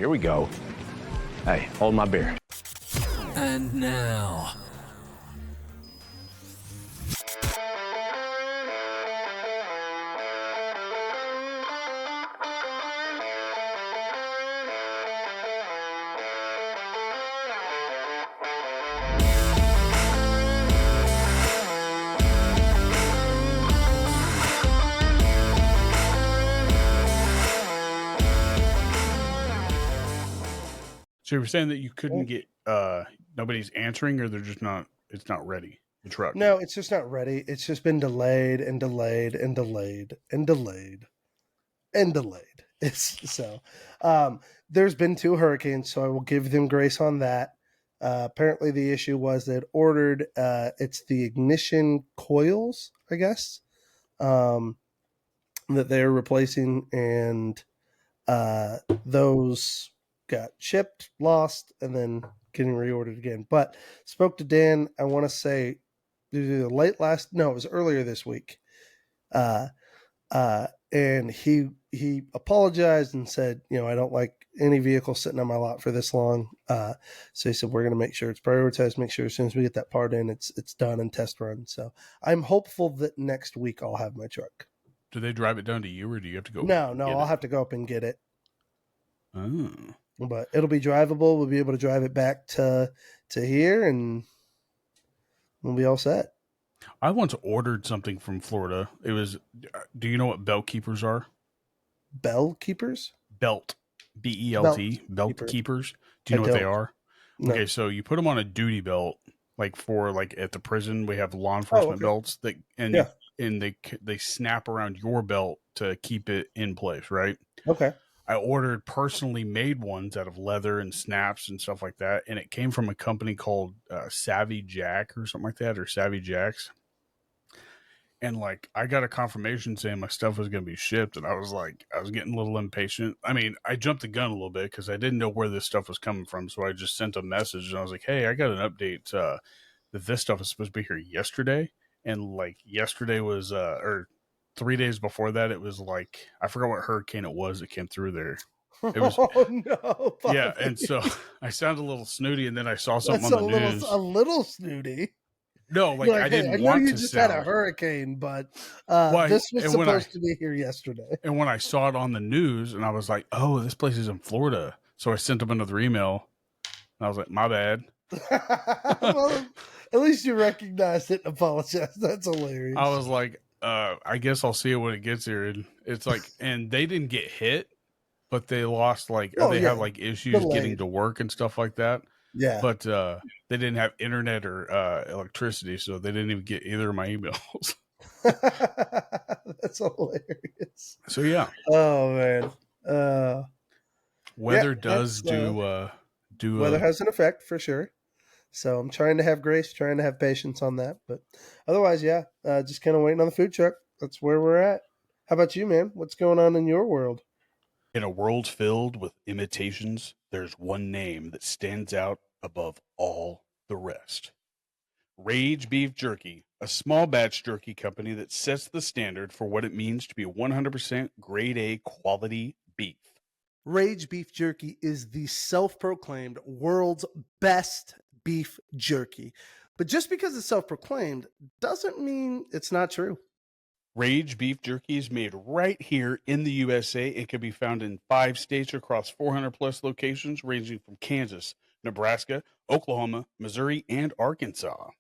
Here we go. Hey, hold my beer. And now... So you were saying that you couldn't get nobody's answering, or they're just not. It's not ready. The truck. No, it's just not ready. It's just been delayed and delayed and delayed and delayed and delayed. It's so. There's been 2 hurricanes, so I will give them grace on that. Apparently, the issue was they'd ordered. It's the ignition coils, I guess, that they're replacing, and those got shipped, lost, and then getting reordered again. But spoke to Dan, I want to say it was earlier this week. And he apologized and said, I don't like any vehicle sitting on my lot for this long. So he said, we're going to make sure it's prioritized, make sure as soon as we get that part in, it's done and test run. So I'm hopeful that next week I'll have my truck. Do they drive it down to you, or do you have to go? No, I'll have to go up and get it. Oh. But it'll be drivable. We'll be able to drive it back to here, and we'll be all set. I once ordered something from Florida. It was, do you know what belt keepers are? Bell keepers? Belt. B-E-L-T. Belt keepers. Do you know what they are? No. Okay, so you put them on a duty belt, like at the prison, we have law enforcement belts that, and they snap around your belt to keep it in place, right? Okay. I ordered personally made ones out of leather and snaps and stuff like that. And it came from a company called Savvy Jack or something like that, or Savvy Jacks. And I got a confirmation saying my stuff was going to be shipped. And I was getting a little impatient. I mean, I jumped the gun a little bit because I didn't know where this stuff was coming from. So I just sent a message and I was like, hey, I got an update that this stuff is supposed to be here yesterday. And yesterday was, or 3 days before that, it was I forgot what hurricane it was that came through there. It was, oh no! Bobby. Yeah, and so I sounded a little snooty, and then I saw something on the news. A little snooty. No, I didn't want to. I know you just had a hurricane, but this was supposed to be here yesterday. And when I saw it on the news, and I was like, "Oh, this place is in Florida," so I sent them another email, and I was like, "My bad." Well, at least you recognized it and apologized. That's hilarious. I was like, I guess I'll see it when it gets here. And it's and they didn't get hit, but they lost have issues getting to work and stuff like that. Yeah. But they didn't have internet or electricity, so they didn't even get either of my emails. That's hilarious. So yeah. Oh man. Weather does weather has an effect for sure. So I'm trying to have grace, trying to have patience on that. But otherwise, just kind of waiting on the food truck. That's where we're at. How about you, man? What's going on in your world? In a world filled with imitations, there's one name that stands out above all the rest. Rage Beef Jerky, a small batch jerky company that sets the standard for what it means to be 100% grade A quality beef. Rage Beef Jerky is the self-proclaimed world's best beef jerky. But just because it's self-proclaimed doesn't mean it's not true. Rage Beef Jerky is made right here in the USA. It can be found in 5 states across 400 plus locations ranging from Kansas, Nebraska, Oklahoma, Missouri, and Arkansas.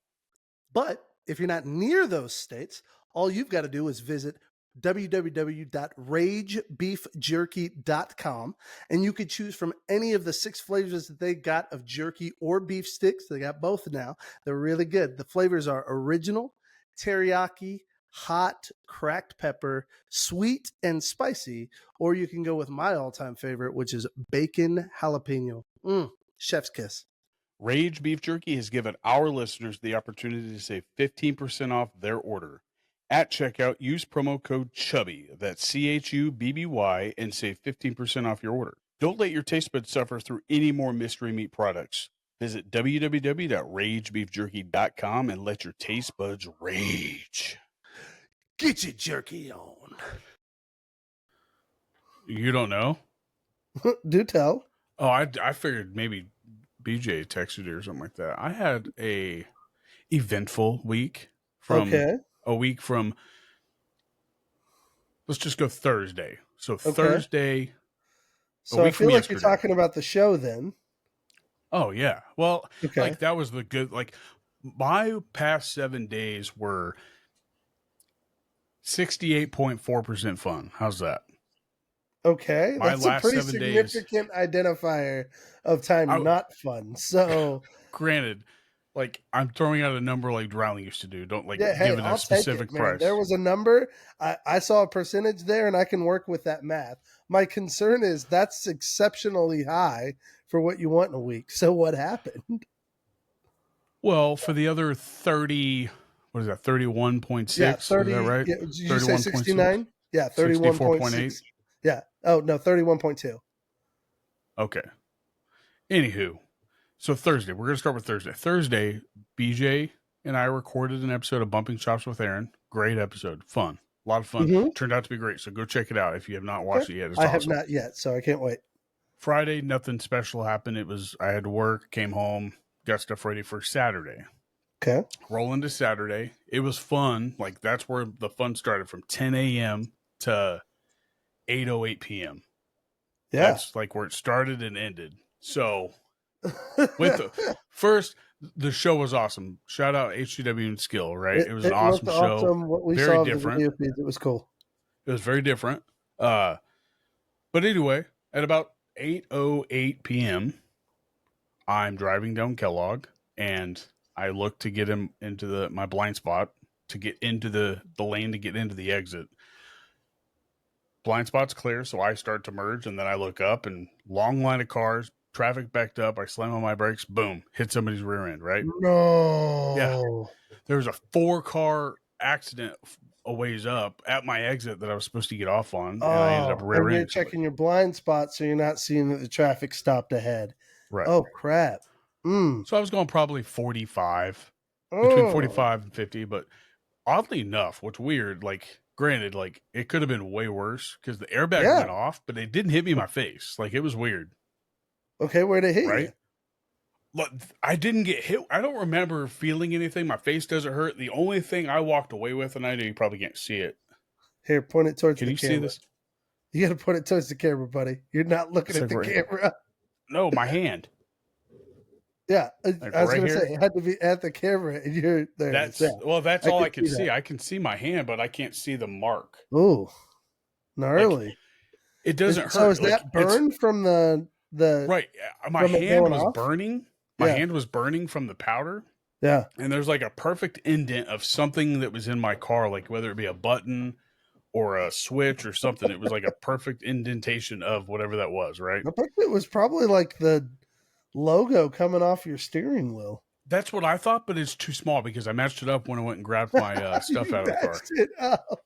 But if you're not near those states, all you've got to do is visit www.ragebeefjerky.com, and you could choose from any of the 6 flavors that they got of jerky or beef sticks. They got both now. They're really good. The flavors are original, teriyaki, hot, cracked pepper, sweet, and spicy, or you can go with my all-time favorite, which is bacon jalapeno. Chef's kiss. Rage Beef Jerky has given our listeners the opportunity to save 15% off their order. At checkout, use promo code CHUBBY, that's CHUBBY, and save 15% off your order. Don't let your taste buds suffer through any more mystery meat products. Visit www.ragebeefjerky.com and let your taste buds rage. Get your jerky on. You don't know? Do tell. Oh, I figured maybe BJ texted you or something like that. I had a eventful week Okay. a week from, let's just go Thursday. So Okay. Thursday, a So I week from feel like you're yesterday. talking about the show then. Oh yeah. Well, Okay. like that was the good, like my past 7 days were 68.4% fun. How's that? Okay. My That's a last pretty 7 days, significant identifier of time I not fun. So granted, like I'm throwing out a number like Drowning used to do. Don't yeah, like hey, give it a I'll take it, specific man. There price. was a number. I saw a percentage there and I can work with that math. My concern is that's exceptionally high for what you want in a week. So what happened? Well, for the other 30, what is that? 31.6, Yeah, is that 30. right? Yeah, did you say 31.6, 69? Yeah, 64.8. 31.6. Yeah. Oh, no, 31.2. Okay. Anywho, so Thursday, we're going to start with Thursday. Thursday, BJ and I recorded an episode of Bumping Chops with Aaron. Great episode. Fun. A lot of fun. Mm-hmm. Turned out to be great. So go check it out if you have not watched Okay. it yet. It's I awesome. have not yet, so I can't wait. Friday, nothing special happened. I had to work, came home, got stuff ready for Saturday. Okay. Roll into Saturday. It was fun. Like that's where the fun started, from 10 a.m. to 8:08 p.m. Yeah. That's like where it started and ended. So with the first, the show was awesome. Shout out HGW and Skill, right? It was an awesome looked show. awesome. What we Very saw of the different. video feeds, it was cool. It was very different. But anyway, at about 8:08 p.m., I'm driving down Kellogg and I look to get him into my blind spot to get into the lane to get into the exit. Blind spot's clear, so I start to merge, and then I look up and long line of cars, traffic backed up. I slam on my brakes, boom, hit somebody's rear end, right? No. Yeah. There was a 4-car accident a ways up at my exit that I was supposed to get off on, and I ended up rear and you're ending somebody. checking your blind spot, so you're not seeing that the traffic stopped ahead. Right. Oh, crap. So I was going probably 45, Oh. between 45 and 50, but oddly enough, what's weird, like, granted, like, it could have been way worse because the airbag Yeah. went off, but it didn't hit me in my face. Like, it was weird. Okay, where'd it hit Right? you? Look, I didn't get hit. I don't remember feeling anything. My face doesn't hurt. The only thing I walked away with, and I know you probably can't see it. Here, point it towards Can the you camera. see this? You got to point it towards the camera, buddy. You're not looking It's at the like right camera. No, my hand. Yeah, Like I was right going to here? say, it had to be at the camera, and you're there. That's Yeah. that's I all can I can see see. that. I can see my hand, but I can't see the mark. Ooh, gnarly. It doesn't hurt. So is Like, that burn from the right? My from it hand going was off? burning. My Yeah. hand was burning from the powder. Yeah. And there's like a perfect indent of something that was in my car, like whether it be a button or a switch or something. It was like a perfect indentation of whatever that was, right? I think it was probably like the logo coming off your steering wheel. That's what I thought, but it's too small because I matched it up when I went and grabbed my stuff You out of the car. matched it up.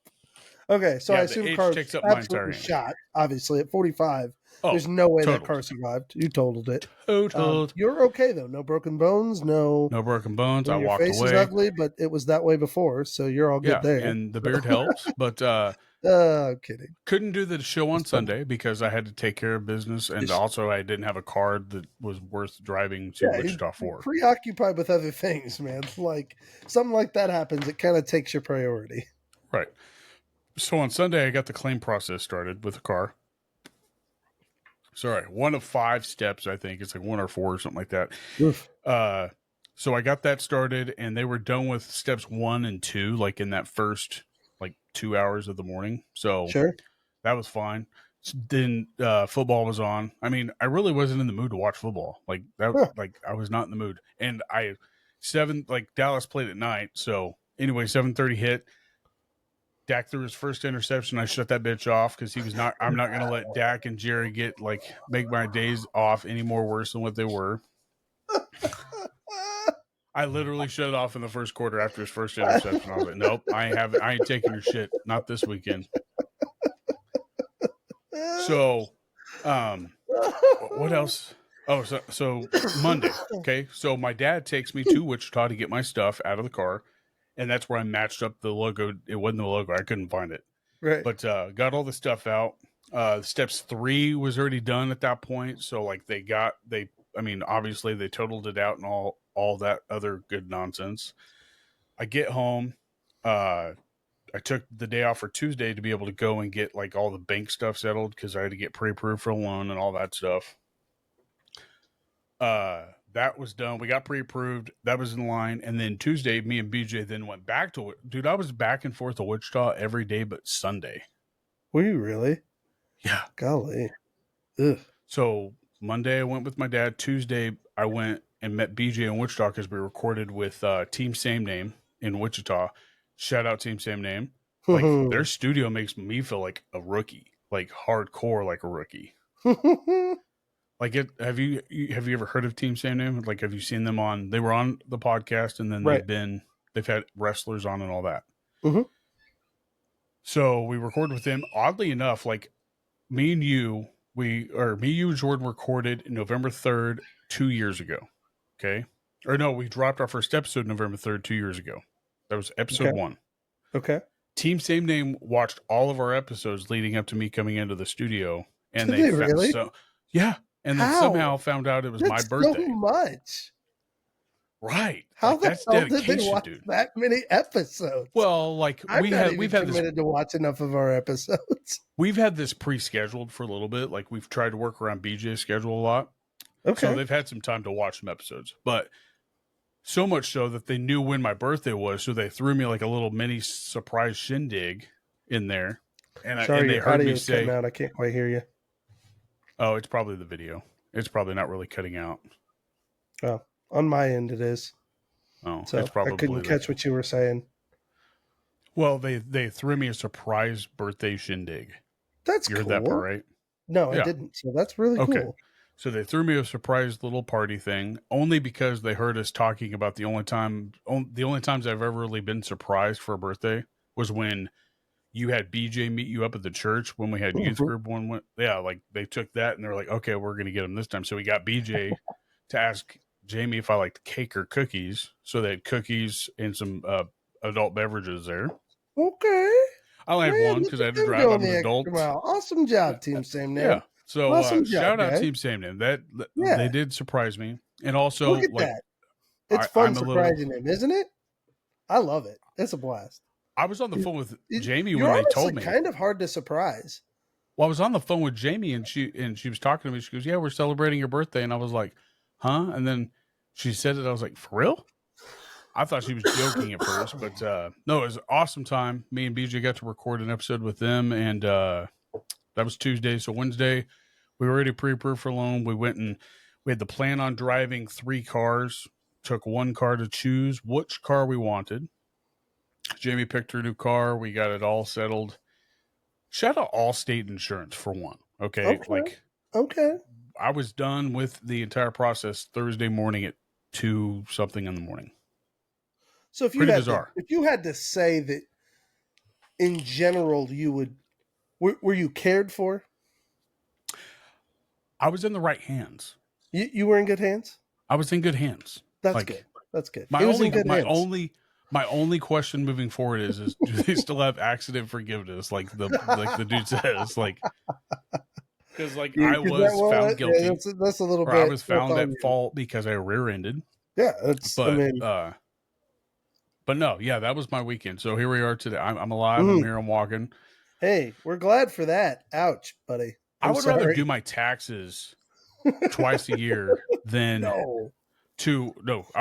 Okay, so Yeah, I the assume H car takes up my entire absolutely hand. shot. Obviously, at 45, Oh, there's no way that totaled. car survived. You totaled it. Totaled. You're okay though. No broken bones. No broken bones. I your walked face away. is ugly, but it was that way before, so you're all good there. And the beard helps, but Kidding. couldn't do the show on It's fun. Sunday because I had to take care of business, and also I didn't have a card that was worth driving to Wichita you're for. preoccupied with other things, man. Like something like that happens, it kind of takes your priority. Right. So on Sunday, I got the claim process started with the car. Sorry, 1 of 5 steps, I think. It's like 1 or 4 or something like that. Oof. So I got that started, and they were done with steps 1 and 2, like in that first like 2 hours of the morning. So Sure. that was fine. Then football was on. I mean, I really wasn't in the mood to watch football. Like that, like I was not in the mood. And Dallas played at night. So anyway, 7:30 hit. Dak threw his first interception. I shut that bitch off because I'm not going to let Dak and Jerry make my days off any more worse than what they were. I literally shut it off in the first quarter after his first interception. I was like, nope, I ain't taking your shit. Not this weekend. So, what else? Oh, so Monday. Okay. So my dad takes me to Wichita to get my stuff out of the car. And that's where I matched up the logo. It wasn't the logo. I couldn't find it. Right. But got all the stuff out. Steps 3 was already done at that point. So like obviously they totaled it out and all that other good nonsense. I get home. I took the day off for Tuesday to be able to go and get like all the bank stuff settled because I had to get pre-approved for a loan and all that stuff. That was done. We got pre-approved. That was in line. And then Tuesday, me and BJ then went back to it. Dude, I was back and forth to Wichita every day but Sunday. Were you really? Yeah. Golly. Ugh. So Monday I went with my dad. Tuesday I went and met BJ in Wichita because we recorded with Team Same Name in Wichita. Shout out Team Same Name. Like their studio makes me feel like a rookie, like hardcore, like a rookie. Like have you ever heard of Team Same Name? Like, have you seen them on? They were on the podcast, and then they've had wrestlers on and all that. Mm-hmm. So we recorded with them. Oddly enough, like me and you and Jordan recorded November 3rd, 2 years ago. Okay, or no, we dropped our first episode November 3rd, 2 years ago. That was episode 1. Okay. Team Same Name watched all of our episodes leading up to me coming into the studio, and Did they really? Yeah. And then somehow found out it was my birthday. So much. Right. How like, the that's hell dedication, did they watch dude. that many episodes? Well, like we've had committed to watch enough of our episodes. We've had this pre-scheduled for a little bit. Like we've tried to work around BJ's schedule a lot. Okay. So they've had some time to watch some episodes. But so much so that they knew when my birthday was, so they threw me like a little mini surprise shindig in there. And they heard me say, out. I can't quite hear you. Oh, it's probably the video. It's probably not really cutting out. Oh, on my end it is. Oh, so it's probably I couldn't catch what you were saying. Well, they threw me a surprise birthday shindig. That's you cool. heard that part, right? No, I didn't. So that's really cool. So they threw me a surprise little party thing only because they heard us talking about the only times I've ever really been surprised for a birthday was when you had BJ meet you up at the church when we had youth group one. Yeah, like they took that and they're like, okay, we're going to get him this time. So we got BJ to ask Jamie if I liked cake or cookies. So they had cookies and some adult beverages there. Okay. I only had one because I had to drive. I'm an adult. Awesome job, Team Same Name. Yeah. So awesome shout job, out Team Same Name. They did surprise me. And also, look at that. It's fun surprising him, isn't it? I love it. It's a blast. I was on the phone with Jamie when they told me. Kind of hard to surprise. Well, I was on the phone with Jamie and she was talking to me. She goes, "Yeah, we're celebrating your birthday." And I was like, "Huh?" And then she said it. I was like, "For real?" I thought she was joking at first, but no, it was an awesome time. Me and BJ got to record an episode with them, and that was Tuesday. So Wednesday, we were already pre-approved for loan. We went and we had the plan on driving 3 cars. Took 1 car to choose which car we wanted. Jamie picked her new car. We got it all settled. Shout out Allstate Insurance for one. Okay. I was done with the entire process Thursday morning at 2 something in the morning. So if you had to say that in general, were you cared for? I was in the right hands. You were in good hands? I was in good hands. That's good. That's good. My only question moving forward is do they still have accident forgiveness? Like the dude says, like, because I was found guilty. Yeah, that's a little bit. I was found at fault because I rear-ended. Yeah, but no, yeah, that was my weekend. So here we are today. I'm alive. I'm here. I'm walking. Hey, we're glad for that. Ouch, buddy. I would rather do my taxes twice a year than I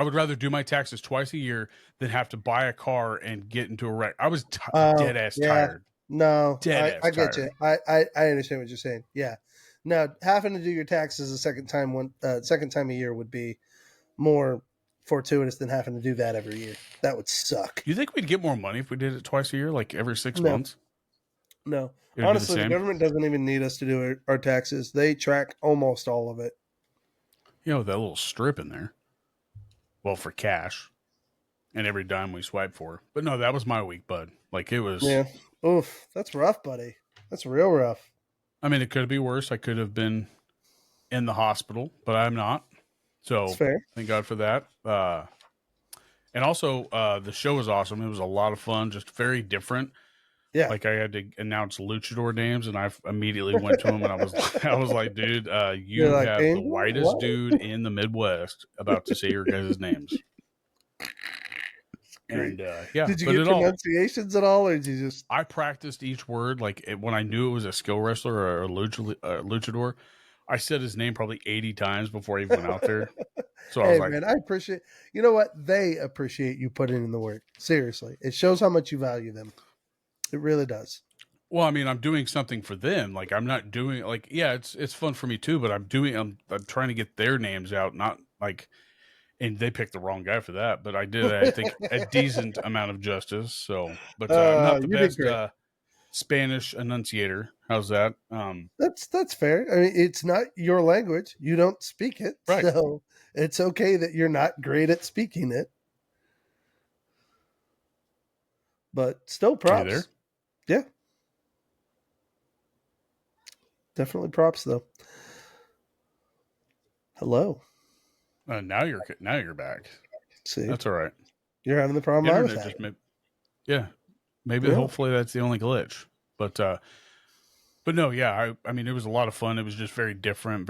would rather do my taxes twice a year than have to buy a car and get into a wreck. I was dead ass tired. No, I get you. I understand what you're saying. Yeah. Now, having to do your taxes a second time a year would be more fortuitous than having to do that every year. That would suck. You think we'd get more money if we did it twice a year, like every 6 months? No. Honestly, the government doesn't even need us to do our taxes. They track almost all of it. You know, that little strip in there. Well, for cash. And every dime we swipe for. But no, that was my week, bud. Like, it was... Yeah. Oof. That's rough, buddy. That's real rough. I mean, it could be worse. I could have been in the hospital, but I'm not. So, that's fair. Thank God for that. And also, the show was awesome. It was a lot of fun. Just very different. Yeah. Like I had to announce luchador names, and I immediately went to him, and I was like, dude, you You're like, have the Angel? whitest What? dude in the Midwest about to say your guys' names. Great. And yeah, Did you but get it all. pronunciations at all, or did you just? I practiced each word. When I knew it was a skill wrestler or a luchador, I said his name probably 80 times before I even went out there. So I was Hey, like, man, I appreciate. You know what? They appreciate you putting in the work. Seriously, it shows how much you value them. It really does. well, I mean, I'm doing something for them. Like I'm not doing like, yeah, it's fun for me too, but I'm trying to get their names out, not like, and they picked the wrong guy for that, but I did, I think, a decent amount of justice. So, but I'm not the You did best great. Spanish enunciator. How's that? That's fair. I mean, it's not your language. You don't speak it, Right. so it's okay that you're not great at speaking it. But still, Are you there? props. Yeah, definitely props though. Hello. Now you're back. See, That's all right. you're having the problem I was Internet just having. made, yeah, maybe Yeah. hopefully that's the only glitch. But no, yeah, I mean it was a lot of fun. It was just very different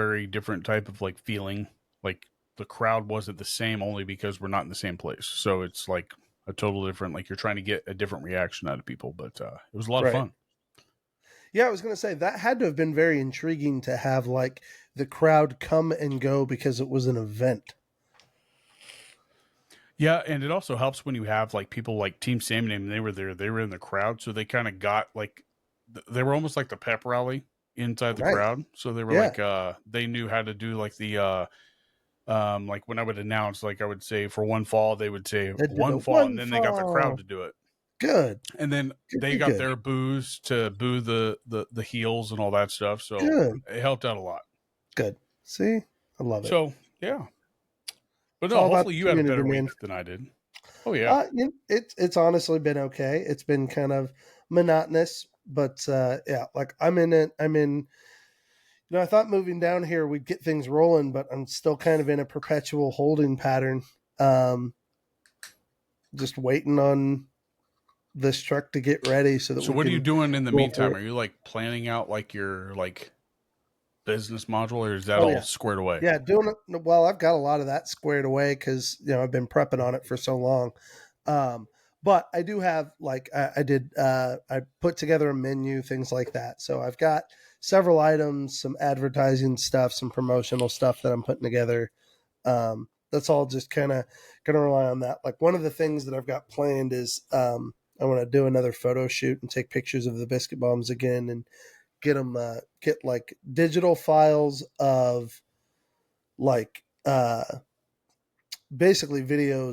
type of like feeling. Like the crowd wasn't the same only because we're not in the same place. So it's like a total different, like you're trying to get a different reaction out of people. But it was a lot of Right. fun. Yeah, I was going to say that had to have been very intriguing to have like the crowd come and go because it was an event. Yeah, and it also helps when you have like people like Team Salmon and they were there, they were in the crowd, so they kind of got like they were almost like the pep rally inside the Nice. crowd. So they were Yeah. like they knew how to do like the like when I would announce, like I would say for one fall, they would say They did the one fall, and one then they got the crowd fall. to do it. Good. And then they Good. got Good. their boos to boo the heels and all that stuff. So Good. it helped out a lot. Good. See, I love it. So yeah. But It's no, all about hopefully the you had a community, better man. week than I did. Oh yeah. It's honestly been okay. It's been kind of monotonous, but yeah, like I'm in it. I'm in. You know, I thought moving down here we'd get things rolling, but I'm still kind of in a perpetual holding pattern. Just waiting on this truck to get ready so that So we what are you can doing in the roll through meantime? it. Are you like planning out like your like business module, or is that Oh all yeah, squared away? yeah. Doing it well. I've got a lot of that squared away because I've been prepping on it for so long. Um, but I do have like I put together a menu, things like that. So I've got several items, some advertising stuff, some promotional stuff that I'm putting together. That's all just kind of going to rely on that. Like one of the things that I've got planned is I want to do another photo shoot and take pictures of the biscuit bombs again and get them get like digital files of like basically video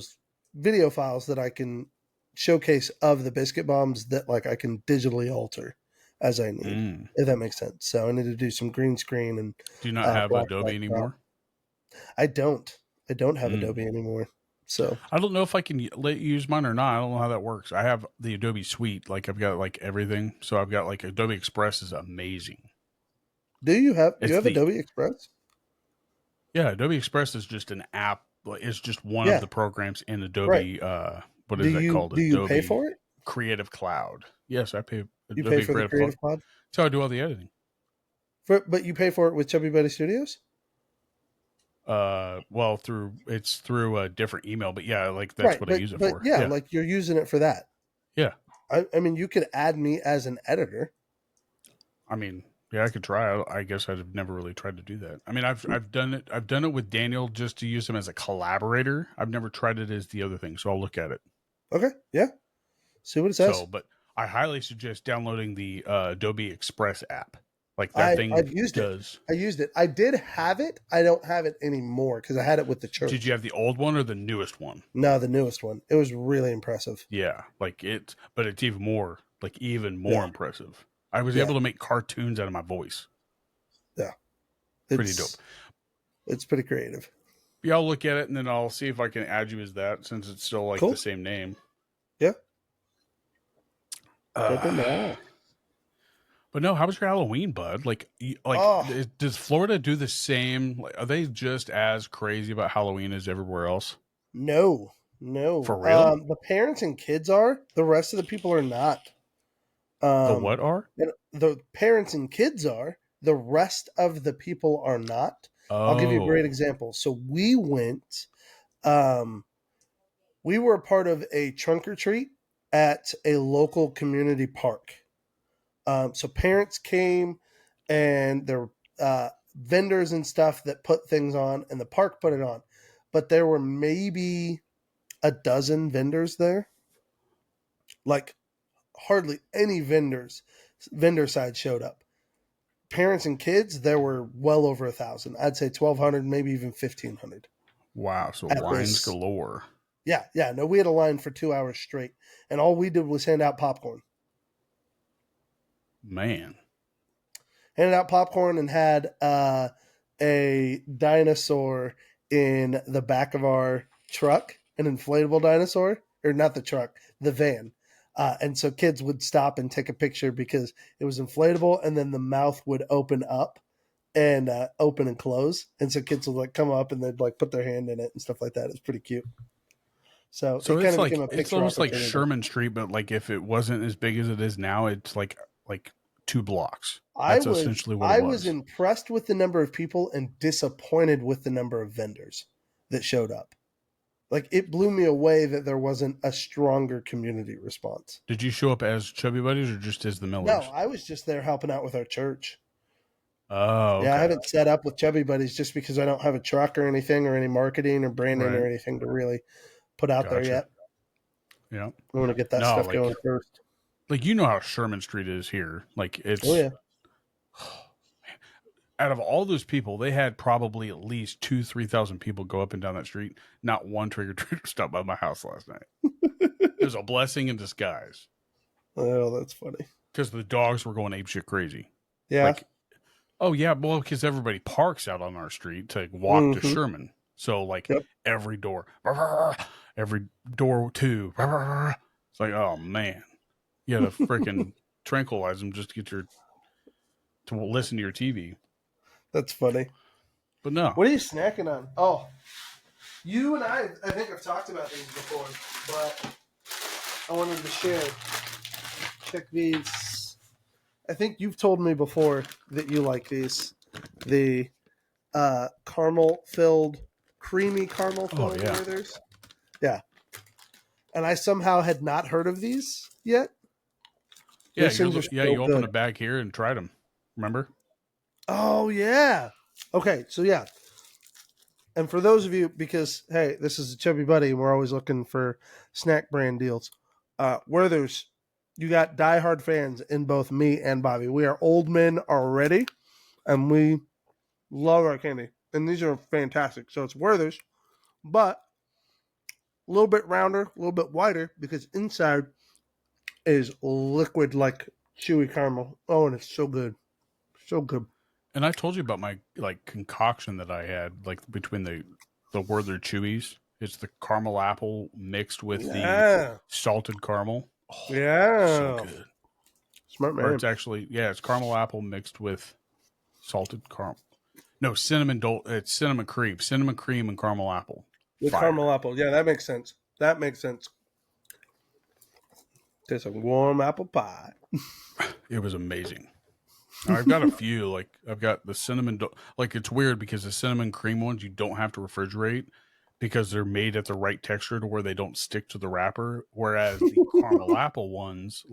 files that I can showcase of the biscuit bombs that like I can digitally alter as I need, if that makes sense. So I need to do some green screen and Do you not have black Adobe anymore? I don't have Adobe anymore. So I don't know if I can let you use mine or not. I don't know how that works. I have the Adobe Suite. Like I've got like everything. So I've got like Adobe Express is amazing. do you have It's Adobe Express? Yeah, Adobe Express is just an app. Like it's just one of Yeah, the programs in right. Adobe. What is that called? Do you pay Adobe for it? Creative Cloud. Yes, I pay You pay Adobe for the Creative Cloud. Creative Pod? That's how I do all the editing. But you pay for it with Chubby Buddy Studios? Well, it's through a different email, but yeah, like that's Right, what I use it but for. yeah, Yeah, like you're using it for that. yeah. I mean, you could add me as an editor. I mean, yeah, I could try. I guess I've never really tried to do that. I mean, I've done it. I've done it with Daniel just to use him as a collaborator. I've never tried it as the other thing, so I'll look at it. Okay, yeah. See what it says. So, but I highly suggest downloading the Adobe Express app. Like that thing I've used does. it. I used it. I did have it. I don't have it anymore because I had it with the church. Did you have the old one or the newest one? No, the newest one. It was really impressive. Yeah, like but it's even more impressive. I was Yeah. able to make cartoons out of my voice. Yeah. Pretty dope. It's pretty creative. Yeah, I'll look at it and then I'll see if I can add you as that since it's still like Cool. the same name. Yeah. But no, how was your Halloween, bud? Does Florida do the same? Like, are they just as crazy about Halloween as everywhere else? No. For real? The parents and kids are. The rest of the people are not. The what are? And the parents and kids are. The rest of the people are not. I'll give you a great example. So we went, we were a part of a trunk or treat at a local community park. So parents came and there were vendors and stuff that put things on, and the park put it on. But there were maybe a dozen vendors there. Like hardly any vendor side showed up. Parents and kids, there were well over 1,000. I'd say 1,200, maybe even 1,500. Wow, so lines galore. Yeah. No, we had a line for 2 hours straight, and all we did was hand out popcorn. Man. Handed out popcorn and had a dinosaur in the back of our truck, an inflatable dinosaur, or not the truck, the van. And so kids would stop and take a picture because it was inflatable, and then the mouth would open up and open and close. And so kids would like come up and they'd like put their hand in it and stuff like that. It's pretty cute. So it's like it's almost like Sherman Street, but like if it wasn't as big as it is now, it's like 2 blocks. That's essentially what it was. I was impressed with the number of people and disappointed with the number of vendors that showed up. Like, it blew me away that there wasn't a stronger community response. Did you show up as Chubby Buddies or just as the Millers? No, I was just there helping out with our church. Oh, okay. Yeah, I haven't set up with Chubby Buddies just because I don't have a truck or anything or any marketing or branding or anything to really put out there yet. Yeah. I want to get that stuff going first. Like, you know how Sherman Street is here. Like, it's... Oh, yeah. Out of all those people, they had probably at least 2,000-3,000 people go up and down that street. Not one trick-or-treater stopped by my house last night. It was a blessing in disguise. Oh, that's funny. Because the dogs were going apeshit crazy. Yeah. Like, oh, yeah, well, because everybody parks out on our street to walk to Sherman. So, like, every door, every door too. It's like, oh, man. You had to freaking tranquilize them just to get to listen to your TV. That's funny. But no. What are you snacking on? Oh, you and I think I've talked about these before, but I wanted to share. Check these. I think you've told me before that you like these. The creamy caramel filled Werther's. Yeah. And I somehow had not heard of these yet. Yeah, you opened a bag here and tried them. Remember? Oh, yeah. Okay, so yeah. And for those of you, because, hey, this is a Chubby Buddy, and we're always looking for snack brand deals. Werther's, you got diehard fans in both me and Bobby. We are old men already, and we love our candy. And these are fantastic. So it's Werther's, but a little bit rounder, a little bit wider, because inside is liquid like chewy caramel. Oh, and it's so good. So good. And I told you about my concoction that I had between the Werther Chewies. It's the caramel apple mixed with the salted caramel. Oh, so good. Smart man. Or it's actually it's caramel apple mixed with salted caramel. No, cinnamon cream and caramel apple. With caramel apple. Yeah, that makes sense. Tastes like warm apple pie. It was amazing. I've got a few. I've got the cinnamon. It's weird because the cinnamon cream ones you don't have to refrigerate because they're made at the right texture to where they don't stick to the wrapper. Whereas the caramel apple ones,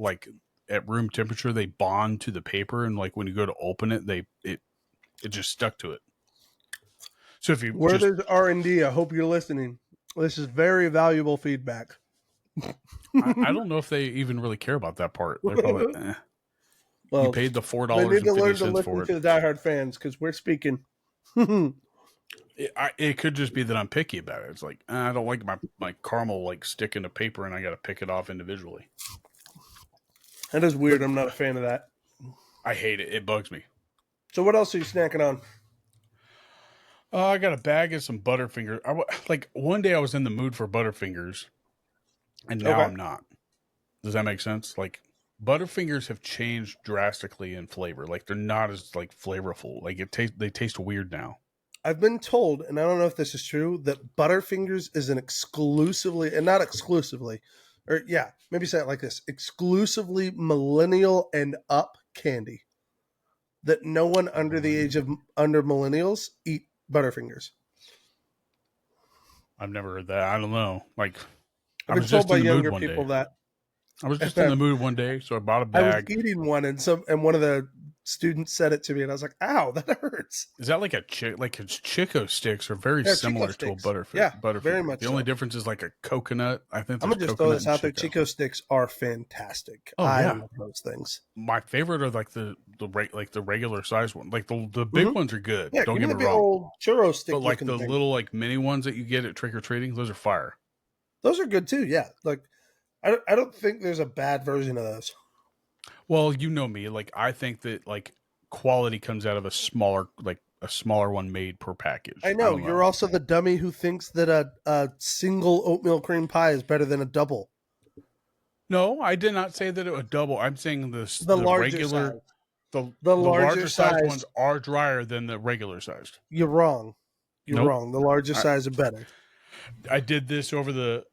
at room temperature, they bond to the paper, and when you go to open it, it just stuck to it. So if you Werther's R&D, I hope you're listening. This is very valuable feedback. I don't know if they even really care about that part. They're probably Well, you paid the $4.50 they need to learn to for listen it. to the diehard fans because we're speaking. It could just be that I'm picky about it. It's I don't like my caramel sticking to paper, and I got to pick it off individually. That is weird. I'm not a fan of that. I hate it. It bugs me. So what else are you snacking on? I got a bag of some Butterfingers. One day I was in the mood for Butterfingers, and now I'm not. Does that make sense? Butterfingers have changed drastically in flavor. They're not as flavorful. They taste weird now. I've been told, and I don't know if this is true, that Butterfingers is an exclusively, and not exclusively, or yeah, maybe say it like this: exclusively millennial and up candy. That no one under the age of under millennials eat Butterfingers. I've never heard that. I don't know. Like, I've been told by younger people that. I was just in the mood one day, so I bought a I was bag. eating one, and one of the students said it to me, and I was like, "Ow, that hurts." Is that like a Chico sticks are very similar to a Butterfinger? Yeah, Butterfinger. very much. The only difference is like a coconut. I think I'm gonna just throw this out there. Chico sticks are fantastic. I love those things. My favorite are like the regular size one. Like the big ones are good. Yeah, don't get me big wrong. Old churro stick, but like the little like mini ones that you get at trick or treating, those are fire. Those are good too. Yeah, like I don't think there's a bad version of those. Well, you know me. Like I think that like quality comes out of a smaller one made per package. I know you're also the dummy who thinks that a single oatmeal cream pie is better than a double. No, I did not say that it was double. I'm saying the regular size. The larger size ones are drier than the regular sized. You're wrong. You're wrong. The larger size are better. I did this over the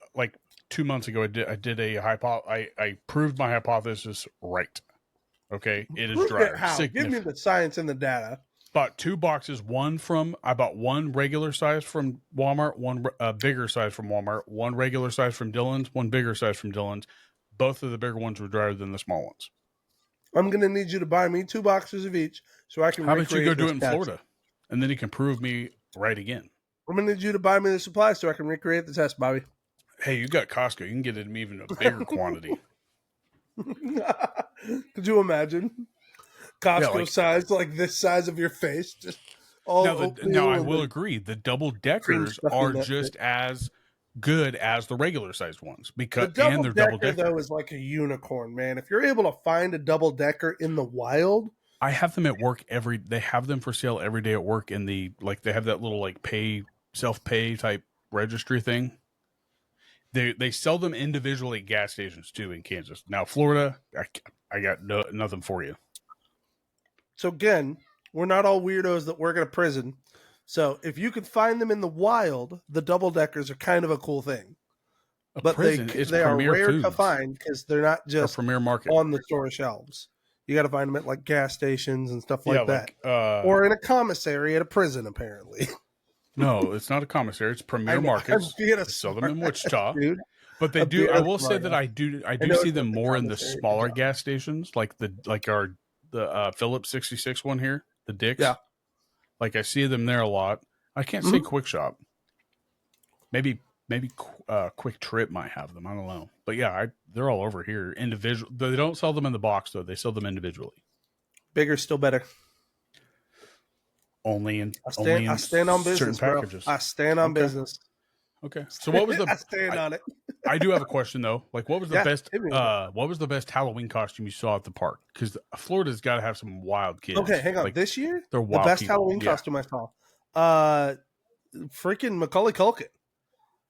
2 months ago. I did a I proved my hypothesis right. Okay, it is drier. How? Give me the science and the data. Bought 2 boxes. I bought one regular size from Walmart, one bigger size from Walmart, one regular size from Dillon's, one bigger size from Dillon's. Both of the bigger ones were drier than the small ones. I'm going to need you to buy me 2 boxes of each so I can. How about you go do it in Florida, and then you can prove me right again. I'm going to need you to buy me the supplies so I can recreate the test, Bobby. Hey, you got Costco. You can get it in even a bigger quantity. Could you imagine? Costco size, like this size of your face. Just all now I will agree. The double deckers are just as good as the regular sized ones because they're double decker though is like a unicorn, man. If you're able to find a double decker in the wild, I have them at work they have them for sale every day at work in the they have that little self-pay type registry thing. They sell them individually at gas stations too in Kansas. Now Florida, I got nothing for you. So again, we're not all weirdos that work at a prison. So if you could find them in the wild, the double deckers are kind of a cool thing. But they are rare to find because they're not just Premier Market on the store shelves. You got to find them at like gas stations and stuff like that, or in a commissary at a prison. Apparently, no, it's not a commissary. It's Premier Markets. They sell them in Wichita, dude. But they do. I will say that I do see them more in the smaller gas stations, like the Phillips 66 one here, the Dick's. Yeah. Like I see them there a lot. I can't say Quick Shop. Maybe Quick Trip might have them. I don't know. But yeah, they're all over here. Individual. They don't sell them in the box though. They sell them individually. Bigger, still better. I stand on business, packages. Bro. I stand on business. Okay. So what was the? I stand on it. I do have a question though. Like, what was the best? What was the best Halloween costume you saw at the park? Because Florida's got to have some wild kids. Okay, hang on. This year, they're wild. The best Halloween costume I saw, freaking Macaulay Culkin.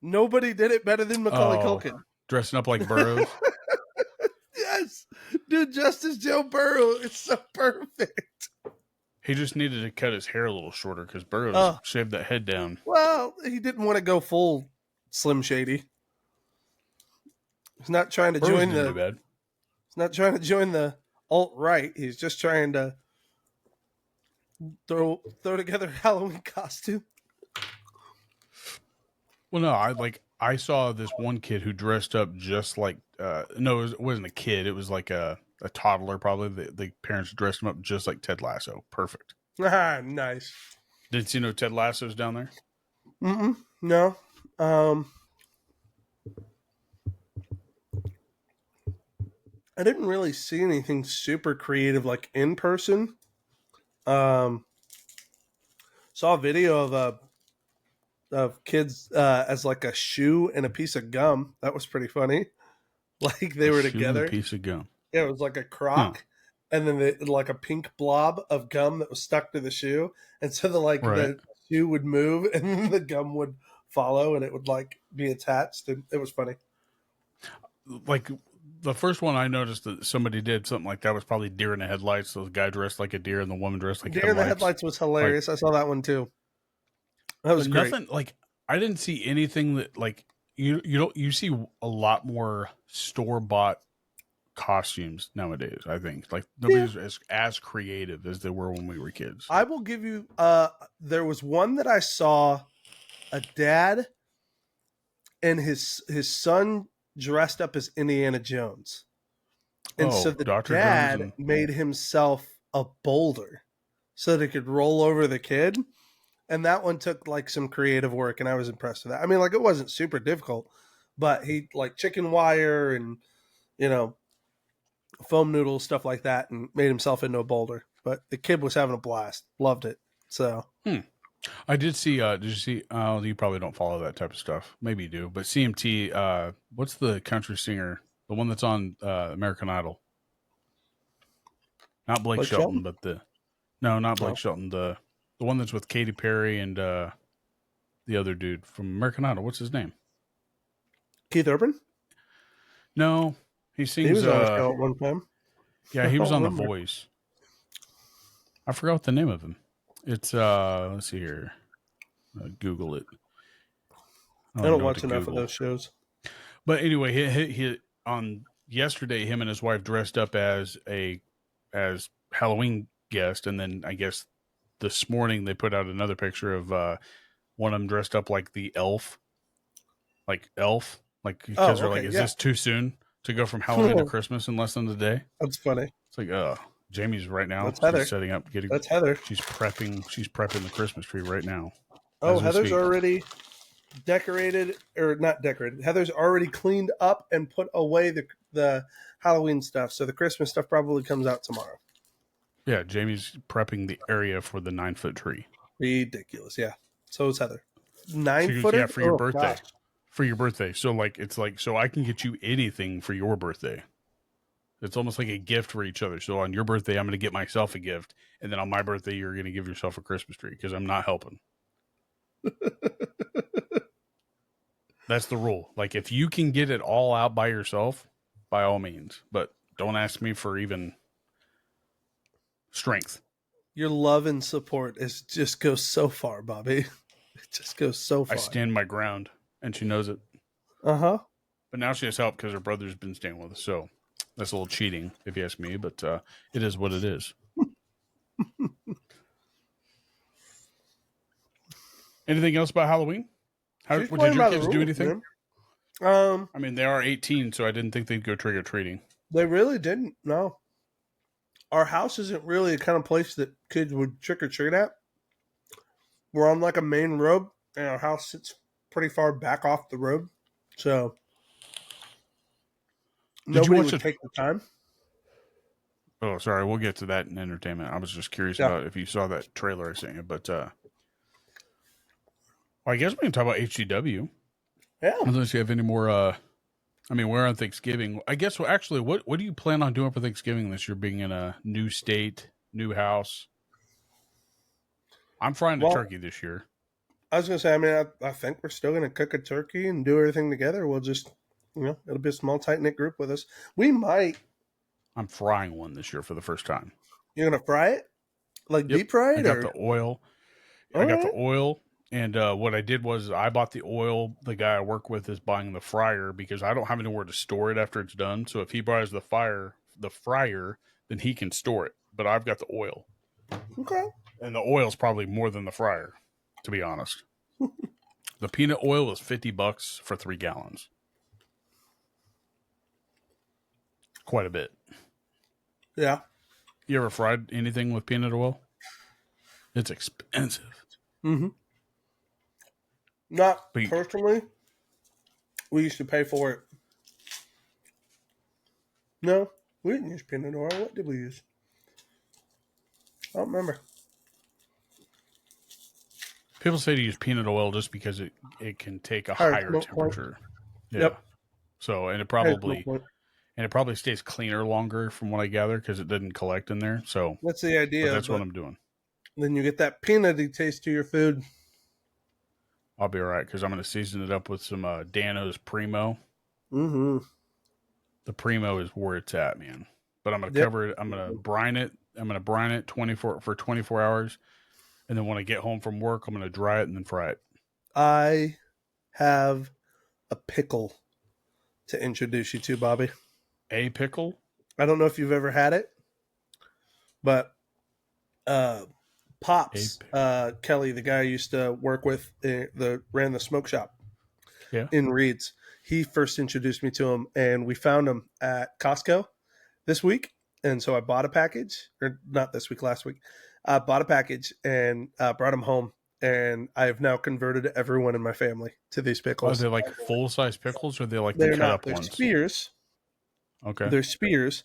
Nobody did it better than Macaulay Culkin. Dressing up like Burroughs. Yes, dude, Justice Joe Burrow. It's so perfect. He just needed to cut his hair a little shorter because Burroughs shaved that head down. Well, he didn't want to go full Slim Shady. He's not trying to join the. He's not trying to join the alt-right. He's just trying to throw together a Halloween costume. Well, no, I saw this one kid who dressed up just like no, it wasn't a kid. It was like a toddler, probably. The parents dressed him up just like Ted Lasso. Perfect. Ah, nice. Did you know Ted Lasso's down there? No. I didn't really see anything super creative like in person. Saw a video of kids as like a shoe and a piece of gum. That was pretty funny. Like they were together. And a piece of gum. Yeah, it was like a crock, and then like a pink blob of gum that was stuck to the shoe, and so the shoe would move, and then the gum would follow, and it would like be attached, and it was funny. Like the first one I noticed that somebody did something like that was probably Deer in the Headlights. So the guy dressed like a deer and the woman dressed like Deer in the Headlights was hilarious. I saw that one too. That was great. Nothing like I didn't see anything that like you see a lot more store bought costumes nowadays. I think like nobody's as creative as they were when we were kids. I will give you. There was one that I saw, a dad and his son dressed up as Indiana Jones, and so the Dr. dad Jones made himself a boulder so that he could roll over the kid. And that one took like some creative work, and I was impressed with that. I mean, like it wasn't super difficult, but he like chicken wire and foam noodles, stuff like that, and made himself into a boulder. But the kid was having a blast, loved it. So I did see. Did you see? Oh, you probably don't follow that type of stuff. Maybe you do. But CMT. What's the country singer? The one that's on American Idol. Not Blake Shelton, but not Blake Shelton. The one that's with Katy Perry and the other dude from American Idol. What's his name? Keith Urban? No, he sings. He was on a show at one time. Yeah, he was on The Voice. I forgot what the name of him. It's let's see here. Google it. I don't watch enough of those shows. But anyway, he on yesterday, him and his wife dressed up as Halloween guest, and then I guess this morning they put out another picture of one of them dressed up like the elf, because they're like, is this too soon to go from Halloween to Christmas in less than a day? That's funny. It's like, Jamie's right now. That's Heather. Setting up, That's Heather. She's prepping the Christmas tree right now. Oh, Heather's already decorated, or not decorated. Heather's already cleaned up and put away the Halloween stuff. So the Christmas stuff probably comes out tomorrow. Yeah, Jamie's prepping the area for the 9-foot tree. Ridiculous, yeah. So is Heather. 9-foot? Yeah, for your birthday. Gosh. For your birthday. So so I can get you anything for your birthday. It's almost like a gift for each other. So on your birthday, I'm going to get myself a gift. And then on my birthday, you're going to give yourself a Christmas tree because I'm not helping. That's the rule. Like if you can get it all out by yourself, by all means. But don't ask me for even strength. Your love and support just goes so far, Bobby. It just goes so far. I stand my ground, and she knows it. Uh-huh. But now she has help because her brother's been staying with us. So that's a little cheating, if you ask me. But it is what it is. Anything else about Halloween? Did your kids do anything? Man. I mean, they are 18, so I didn't think they'd go trick-or-treating. They really didn't, no. Our house isn't really the kind of place that kids would trick-or-treat at. We're on like a main road, and our house sits pretty far back off the road. So nobody would take the time. Oh, sorry. We'll get to that in entertainment. I was just curious about if you saw that trailer I sent you. But I guess we can talk about HGW. Yeah. Unless you have any more... we're on Thanksgiving. I guess, actually, what do you plan on doing for Thanksgiving this year, being in a new state, new house? I'm frying a turkey this year. I was going to say, I think we're still going to cook a turkey and do everything together. We'll just, it'll be a small, tight-knit group with us. We might. I'm frying one this year for the first time. You're going to fry it? Like deep fry it? I got the oil. The oil. And what I did was I bought the oil. The guy I work with is buying the fryer because I don't have anywhere to store it after it's done. So if he buys the fryer, then he can store it. But I've got the oil. Okay. And the oil's probably more than the fryer, to be honest. The peanut oil is $50 for 3 gallons. Quite a bit. Yeah. You ever fried anything with peanut oil? It's expensive. Mm-hmm. Not personally. We used to pay for it. No, we didn't use peanut oil. What did we use? I don't remember. People say to use peanut oil just because it can take a higher temperature. Yeah. Yep. So, and it probably stays cleaner longer from what I gather because it didn't collect in there. So that's the idea. That's what I'm doing. Then you get that peanutty taste to your food. I'll be all right because I'm going to season it up with some Dano's Primo. Mm-hmm. The Primo is where it's at, man. But I'm going to cover it. I'm going to brine it. I'm going to brine it 24 hours. And then when I get home from work, I'm going to dry it and then fry it. I have a pickle to introduce you to, Bobby. A pickle? I don't know if you've ever had it, but Pops, Kelly, the guy I used to work with, ran the smoke shop in Reeds. He first introduced me to him, and we found him at Costco this week. And so I bought a package, or not this week, last week. I bought a package and brought him home. And I've now converted everyone in my family to these pickles. Are they like full-size pickles, or are they like They're the not. cut-up They're ones? spears. Okay. They're spears.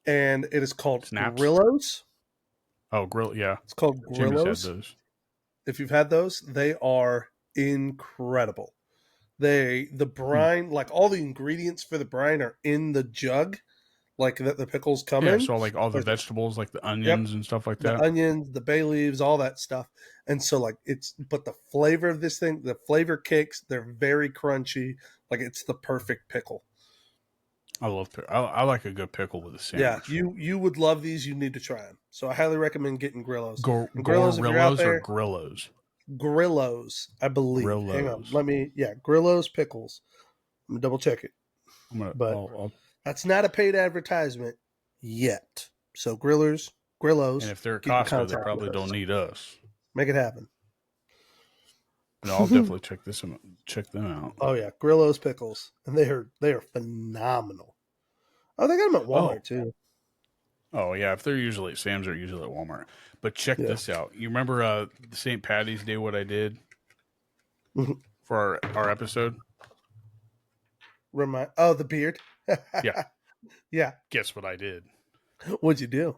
And it is called Snaps? Grillos. Oh, grill, yeah. It's called Jimmy's Grillos. had those. If you've had those, they are incredible. The brine, like all the ingredients for the brine are in the jug, like that the pickles come in. So like all the vegetables, like the onions and stuff like that. The onions, the bay leaves, all that stuff. And so like but the flavor of this thing, the flavor kicks, they're very crunchy. Like it's the perfect pickle. I love I like a good pickle with a sandwich. Yeah, you would love these. You need to try them. So I highly recommend getting Grillos. Grillos, if you're out there, or Grillos? Grillos, I believe. Grillos. Hang on, Grillos pickles. I'm gonna double check it. But that's not a paid advertisement yet. So Grillos, and if they're at Costco, they probably don't need us. Make it happen. No, I'll definitely check them out. Oh yeah, Grillos pickles, and they are phenomenal. Oh, they got them at Walmart too. Oh yeah, if they're usually at Sam's, they're usually at Walmart. But check this out. You remember St. Patty's Day? What I did for our episode? The beard. Yeah, yeah. Guess what I did? What'd you do?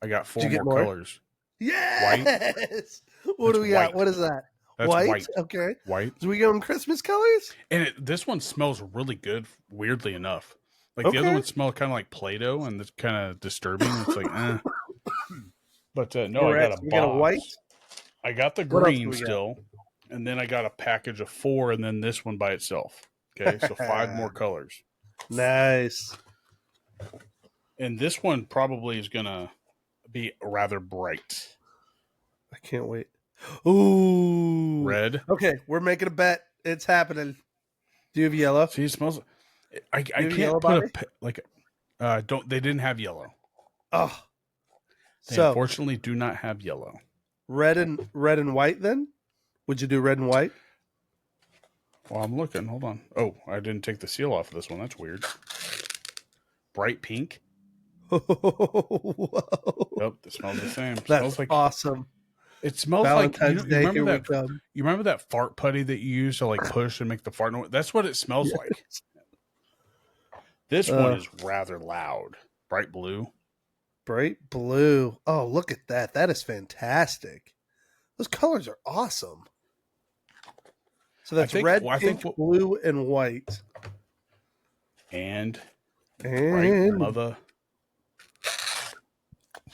I got four more colors. Yes. White. What do we got? What is that? That's white. Okay. White. So we going Christmas colors? And this one smells really good, weirdly enough. Like the other one smelled kind of like Play-Doh, and it's kind of disturbing. It's like, eh. But no, I got a box. Got a white? I got the green still, and then I got a package of 4, and then this one by itself. Okay, so 5 more colors. Nice. And this one probably is going to be rather bright. I can't wait. Ooh. Red. Okay, we're making a bet. It's happening. Do you have yellow? See, it smells. I can't put they didn't have yellow. Oh. They unfortunately do not have yellow. Red and white then? Would you do red and white? Well, I'm looking. Hold on. Oh, I didn't take the seal off of this one. That's weird. Bright pink. Whoa. Yep, it smells the same. That's smells like awesome. It smells Valentine's like Day, you remember that fart putty that you use to like push and make the fart noise? That's what it smells like. This one is rather loud. Bright blue. Bright blue. Oh, look at that. That is fantastic. Those colors are awesome. So that's red, pink, blue, and white. And bright mother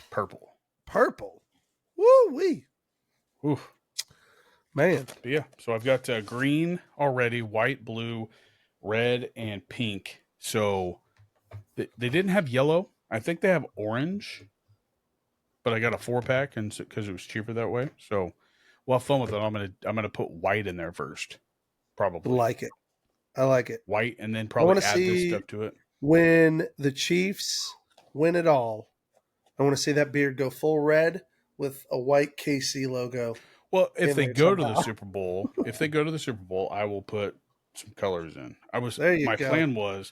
purple. Purple. Woo-wee. Oof. Man. But yeah, so I've got green already, white, blue, red, and pink. So they didn't have yellow. I think they have orange, but I got a 4-pack and because it was cheaper that way. So we'll have fun with it. I'm gonna put white in there first, probably. Like it. I like it. White, and then probably add this stuff to it. When the Chiefs win it all, I want to see that beard go full red with a white KC logo. Well, if they go to the Super Bowl, I will put some colors in. My plan was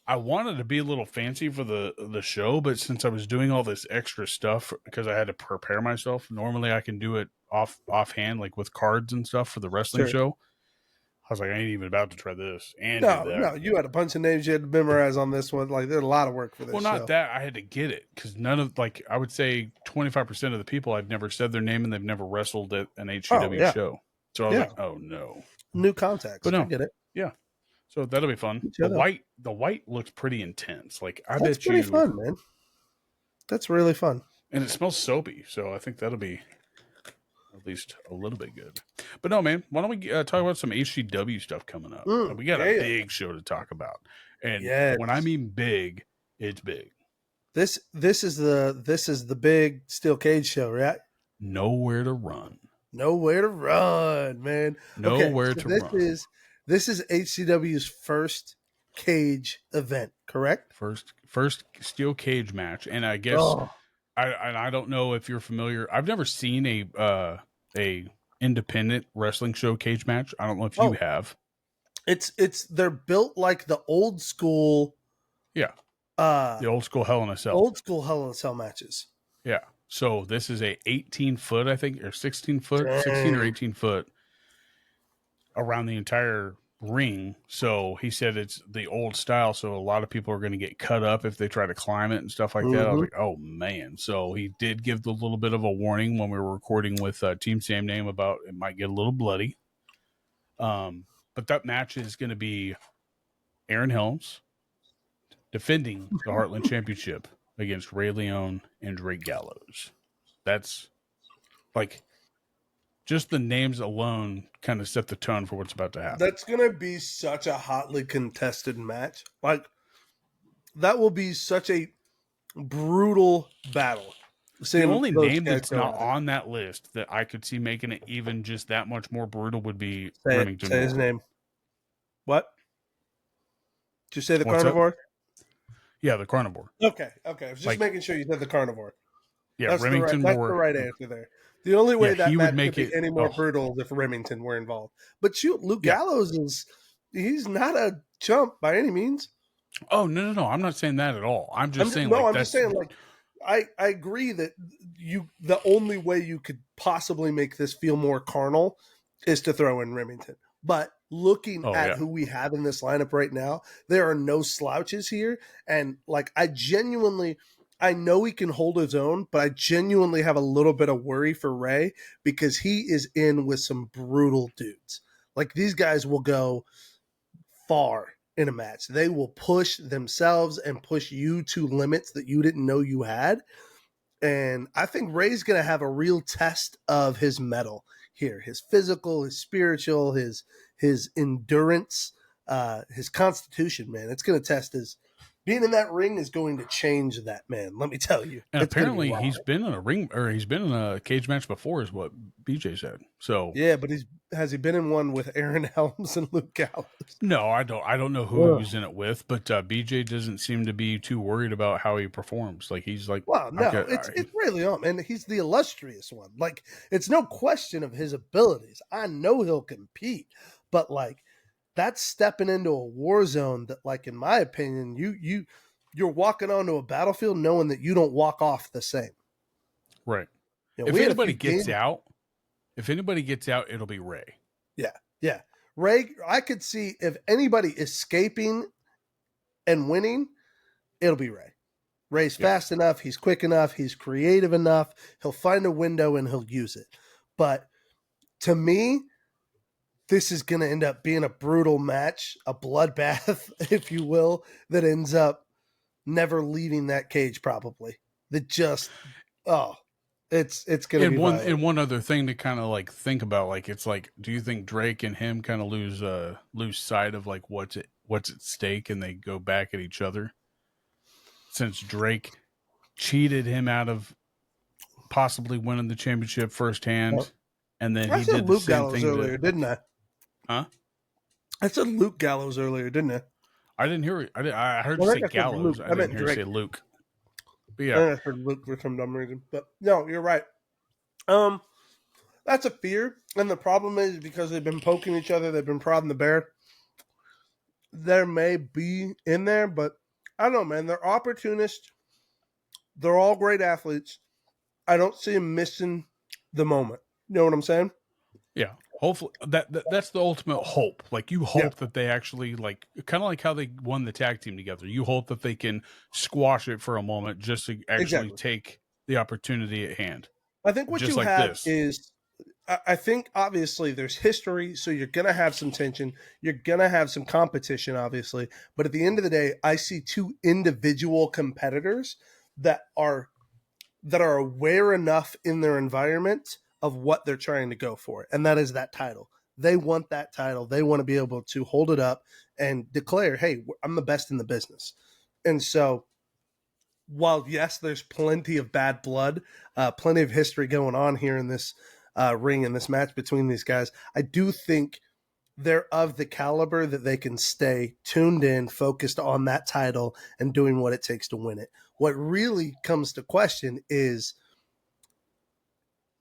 I wanted to be a little fancy for the show, but since I was doing all this extra stuff because I had to prepare myself, normally I can do it offhand, like with cards and stuff for the wrestling show. I was like, I ain't even about to try this. And no, you had a bunch of names you had to memorize on this one. Like, there's a lot of work for this. Well, not that I had to get it because none of I would say 25% of the people I've never said their name and they've never wrestled at an HCW show. So I was like, oh no, new context. But no, I get it. Yeah, so that'll be fun. The white looks pretty intense. Like I That's bet you, pretty fun, man. That's really fun, and it smells soapy. So I think that'll be at least a little bit good. But no, man, why don't we talk about some HCW stuff coming up? We got a big show to talk about. And when I mean big, it's big. This is the big steel cage show, right? Nowhere to run. Nowhere to run, man. Nowhere to run. This is HCW's first cage event, correct? First steel cage match, and I guess Oh, I don't know if you're familiar. I've never seen a independent wrestling show cage match. I don't know if you have. they're built like the old school, Yeah, the old school Hell in a Cell. Hell in a Cell matches. Yeah. So this is a 18 foot, I think, or 16 foot, Dang. 16 or 18 foot around the entire ring. So he said it's the old style. So a lot of people are going to get cut up if they try to climb it and stuff like that. I was like, oh man. So he did give the little bit of a warning when we were recording with Team Sam Name about it might get a little bloody. But that match is going to be Aaron Helms defending the Heartland Championship against Ray Leone and Drake Gallows. That's like just the names alone kind of set the tone for what's about to happen. That's going to be such a hotly contested match. Like, that will be such a brutal battle. The only name that's not on that list that I could see making it even just that much more brutal would be Remington. Say his name. What? Did you say the What's carnivore? Yeah, the carnivore. Okay. I was just making sure you said the carnivore. Yeah, that's Remington. That's the right answer there. The only way that he match would make could it be any more brutal is if Remington were involved. But shoot, Luke Gallows he's not a chump by any means. Oh no! I'm not saying that at all. I'm just saying. I'm just saying. Like, I agree that the only way you could possibly make this feel more carnal is to throw in Remington. But looking at who we have in this lineup right now, there are no slouches here, and like I know he can hold his own, but I genuinely have a little bit of worry for Ray because he is in with some brutal dudes. Like, these guys will go far in a match. They will push themselves and push you to limits that you didn't know you had. And I think Ray's going to have a real test of his mettle here. His physical, his spiritual, his endurance, his constitution, man. It's going to test his... Being in that ring is going to change that, man. Let me tell you. And apparently he's been in a ring, or he's been in a cage match before, is what BJ said. So yeah, but has he been in one with Aaron Helms and Luke Gallows? No, I don't know who he was in it with, but BJ doesn't seem to be too worried about how he performs. Like, he's like, well, no, it's Ray Leone, and he's the illustrious one. Like, it's no question of his abilities. I know he'll compete, but like, that's stepping into a war zone that, like, in my opinion, you're walking onto a battlefield knowing that you don't walk off the same. Right. You know, if anybody gets out, it'll be Ray. Yeah. Ray, I could see if anybody escaping and winning, it'll be Ray. Ray's fast enough, he's quick enough, he's creative enough, he'll find a window and he'll use it. But to me, this is going to end up being a brutal match, a bloodbath, if you will, that ends up never leaving that cage probably. That just, it's going to be violent. And one other thing to kind of like think about, like, it's like, do you think Drake and him kind of lose sight of like what's at stake, and they go back at each other? Since Drake cheated him out of possibly winning the championship firsthand, and then he did the same thing earlier, didn't I? Huh? I said Luke Gallows earlier, didn't I? I didn't hear it. I heard you say Gallows. I didn't hear you say Luke. But yeah, I heard Luke for some dumb reason. But no, you're right. That's a fear, and the problem is because they've been poking each other, they've been prodding the bear. There may be in there, but I don't know, man. They're opportunists. They're all great athletes. I don't see them missing the moment. You know what I'm saying? Yeah. Hopefully that's the ultimate hope. Like, you hope that they actually, like, kind of like how they won the tag team together. You hope that they can squash it for a moment just to actually take the opportunity at hand. I think what you have is, I think obviously there's history, so you're going to have some tension. You're going to have some competition, obviously. But at the end of the day, I see two individual competitors that are aware enough in their environment of what they're trying to go for, and that is that title. They want that title. They want to be able to hold it up and declare, hey, I'm the best in the business. And so while, yes, there's plenty of bad blood, plenty of history going on here in this ring, in this match between these guys, I do think they're of the caliber that they can stay tuned in, focused on that title, and doing what it takes to win it. What really comes to question is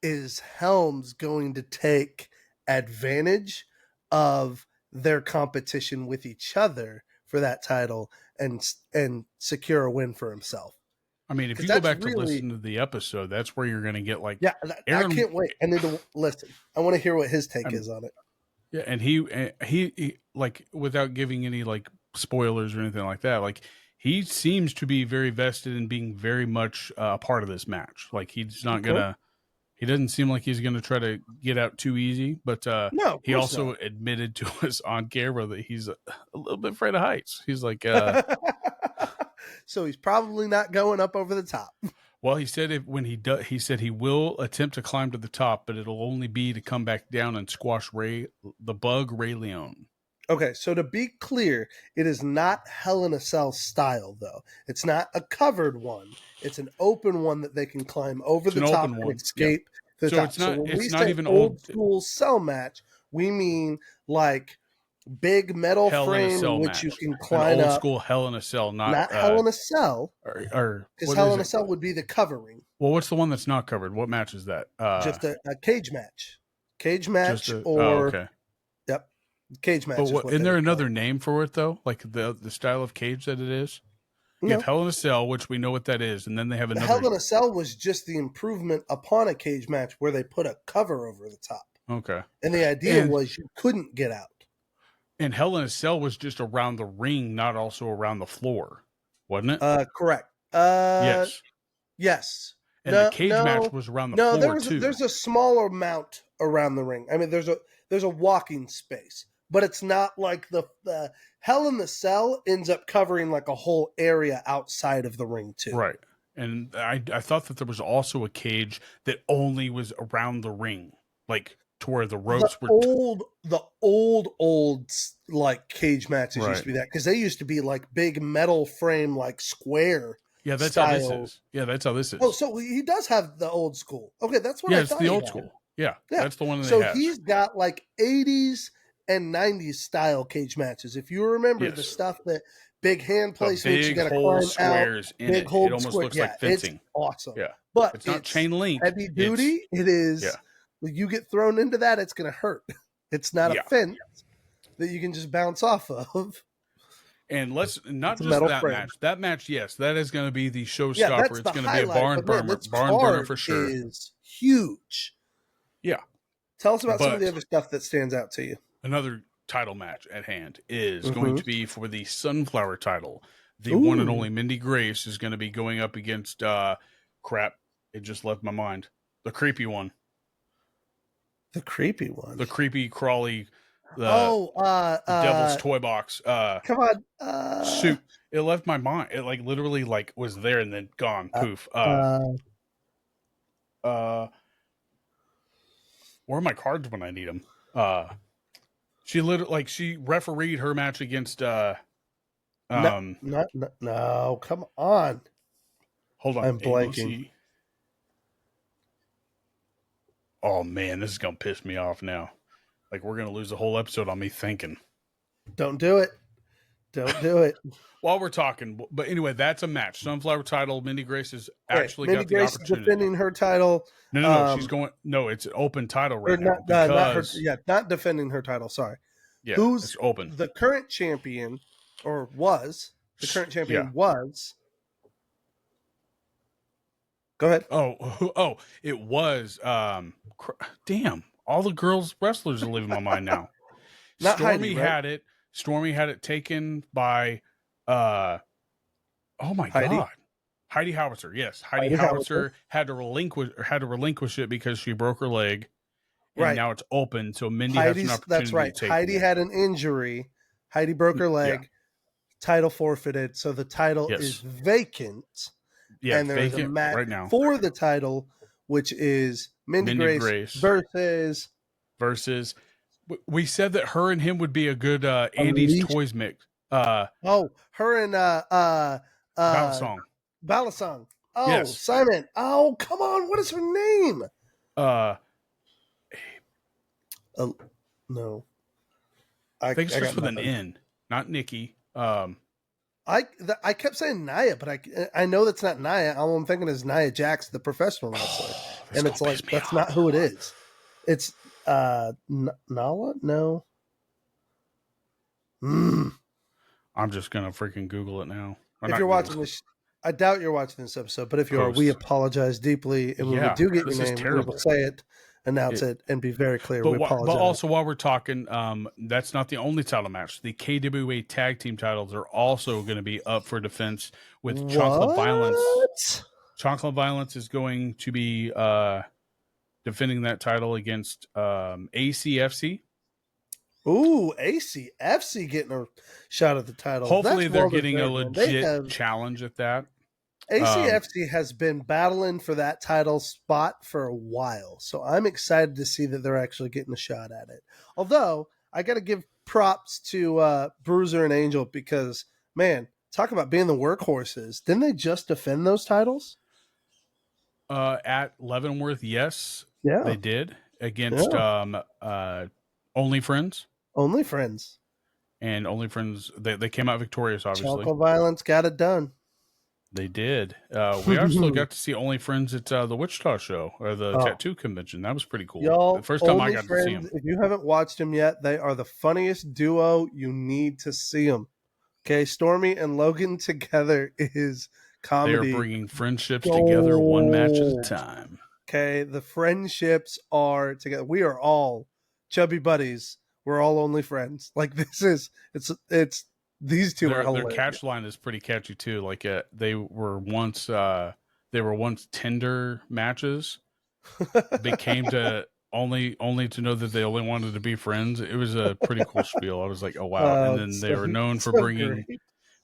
Helms going to take advantage of their competition with each other for that title and secure a win for himself? I mean, if you go back to listen to the episode, that's where you're going to get like, yeah, Aaron, I can't wait. I need to listen. I want to hear what his take is on it. Yeah, and he like, without giving any like spoilers or anything like that, like he seems to be very vested in being very much a part of this match. Like he's not gonna. He doesn't seem like he's going to try to get out too easy, but no, he also admitted to us on camera that he's a little bit afraid of heights. He's like, so he's probably not going up over the top. Well, he said he said he will attempt to climb to the top, but it'll only be to come back down and squash Ray Leon. Okay, so to be clear, it is not Hell in a Cell style, though. It's not a covered one. It's an open one that they can climb over the top and escape the top. It's not, so when it's we not say even old school cell match, we mean like big metal frame in which you can climb old school Hell in a Cell, not Hell in a Cell. Because Hell in a Cell would be the covering. Well, what's the one that's not covered? What match is that? Just a cage match. Cage match okay. Yep. Cage match. But isn't there another name for it though? Like the style of cage that it is? You have Hell in a Cell, which we know what that is, and then they have another. Hell in a Cell was just the improvement upon a cage match where they put a cover over the top. Okay. And the idea was you couldn't get out. And Hell in a Cell was just around the ring, not also around the floor, wasn't it? Correct. Yes. Yes. And the cage match was around the floor too. There's a smaller amount around the ring. I mean, there's a walking space, but it's not like the Hell in the Cell ends up covering like a whole area outside of the ring too. Right. And I thought that there was also a cage that only was around the ring, like to where the ropes were. The old like cage matches used to be that, because they used to be like big metal frame, like square. Yeah, that's style. how this is. Yeah, that's how this is. Oh, so he does have the old school. Okay, that's what I thought. Yeah, it's the old school. Yeah, that's the one that so has. He's got like 80s and 90s style cage matches. If you remember the stuff that big hand placements, you got to climb squares out. In it almost looks like fencing. It's awesome. Yeah, but it's not chain link. Heavy duty. It is. Yeah. When you get thrown into that, it's going to hurt. It's not a fence that you can just bounce off of. And let's not just that frame. Match. That match, yes, that is going to be the showstopper. It's going to be a barn burner for sure. Is huge. Yeah. Tell us about some of the other stuff that stands out to you. Another title match at hand is going to be for the Sunflower title. The one and only Mindy Grace is going to be going up against crap. It just left my mind. The creepy one. The creepy one. The creepy crawly. Devil's Toy Box. Come on. Suit. It left my mind. It like literally like was there and then gone. Poof. Where are my cards when I need them? She refereed her match against no, come on. Hold on. I'm blanking. Oh man, this is gonna piss me off now. Like we're gonna lose the whole episode on me thinking. Don't do it. Don't do it. While we're talking, but anyway, that's a match. Sunflower title. Mindy Grace has actually got the opportunity. Is defending her title. No, she's going. No, it's an open title right now. Not defending her title. Sorry. Yeah, who's open? The current champion, or was the current champion was. Go ahead. Oh, it was. Damn, all the girls wrestlers are leaving my mind now. Stormy had it. Stormy had it taken by. Oh my god, Heidi Howitzer. Yes, Heidi Howitzer had to relinquish it because she broke her leg, and now it's open. So Mindy has an opportunity. That's right. To take Heidi had an injury. Heidi broke her leg. Yeah. Title forfeited, so the title is vacant. Yeah, and there's a match right now for the title, which is Mindy Grace versus. We said that her and him would be a good Andy's Toys mix. Her and Balasong. Oh, yes. Simon. Oh, come on. What is her name? No. I think it starts got with an nothing. N, not Nikki. I kept saying Nia, but I know that's not Nia. All I'm thinking is Nia Jax, the professional wrestler, and it's like that's not who it is. It's Nala. No. I'm just gonna freaking Google it now. If you're watching this, I doubt you're watching this episode, but if you are, we apologize deeply. And when we do get your name, we will say it, announce it, and be very clear. We apologize. But also, while we're talking, that's not the only title match. The KWA tag team titles are also going to be up for defense with Chocolate Violence. Chocolate Violence is going to be defending that title against ACFC. Ooh, ACFC getting a shot at the title. Hopefully, they're getting a legit challenge at that. ACFC has been battling for that title spot for a while, so I'm excited to see that they're actually getting a shot at it. Although, I got to give props to Bruiser and Angel because, man, talk about being the workhorses. Didn't they just defend those titles? At Leavenworth, yes. Yeah. They did. Against Only Friends. Only Friends. And Only Friends, they came out victorious, obviously. Chocolate Violence got it done. They did. We also got to see Only Friends at the Wichita show or the tattoo convention. That was pretty cool. Y'all, the first time I got to see them. If you haven't watched them yet, they are the funniest duo. You need to see them. Okay, Stormy and Logan together is comedy. They are bringing friendships together one match at a time. Okay, the friendships are together. We are all chubby buddies. We're all only friends. Like this is it's these two are hilarious. Their catch line is pretty catchy too. Like they were once Tinder matches, became to only to know that they only wanted to be friends. It was a pretty cool spiel. I was like, oh wow! And then they were known for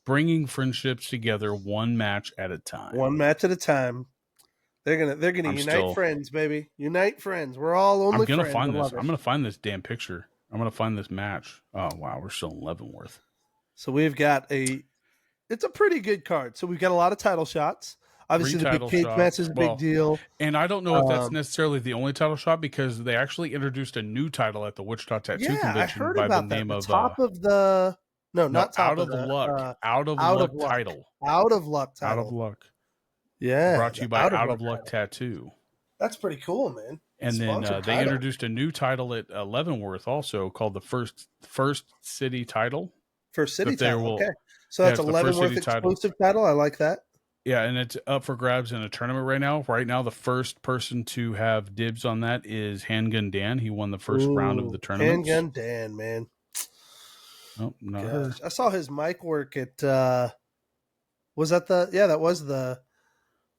bringing friendships together one match at a time. One match at a time. They're gonna unite friends, baby. Unite friends. We're all only friends. I'm gonna find this damn picture. I'm gonna find this match. Oh wow, we're still in Leavenworth. So we've got it's a pretty good card. So we've got a lot of title shots. Obviously, the big cage match is a big deal. And I don't know if that's necessarily the only title shot because they actually introduced a new title at the Wichita Tattoo Convention I heard by about the name of top of the not top Out of the Luck. Out of Luck title. Out of Luck title. Out of Luck. Yeah. Brought to you by Out of Luck Tattoo. That's pretty cool, man. And then they introduced a new title at Leavenworth also called the First City title. First City title. Okay. So that's a Leavenworth exclusive title. I like that. Yeah, and it's up for grabs in a tournament right now. Right now, the first person to have dibs on that is Handgun Dan. He won the first round of the tournament. Handgun Dan, man. Oh, no. I saw his mic work at was that that was the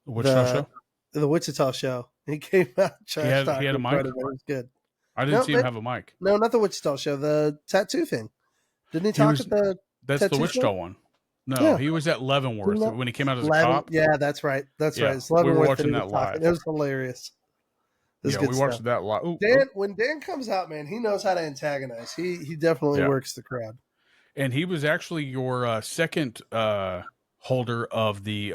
Wichita show? The Wichita show. He came out. He had a mic? It was good. I didn't see him have a mic. No, not the Wichita show. The tattoo thing. Didn't he talk at the That's the Wichita one. No, he was at Leavenworth when he came out as a cop. Yeah, that's right. That's right. It's Leavenworth. We were watching that live. It was hilarious. We watched that live. When Dan comes out, man, he knows how to antagonize. He definitely works the crowd. And he was actually your second holder of the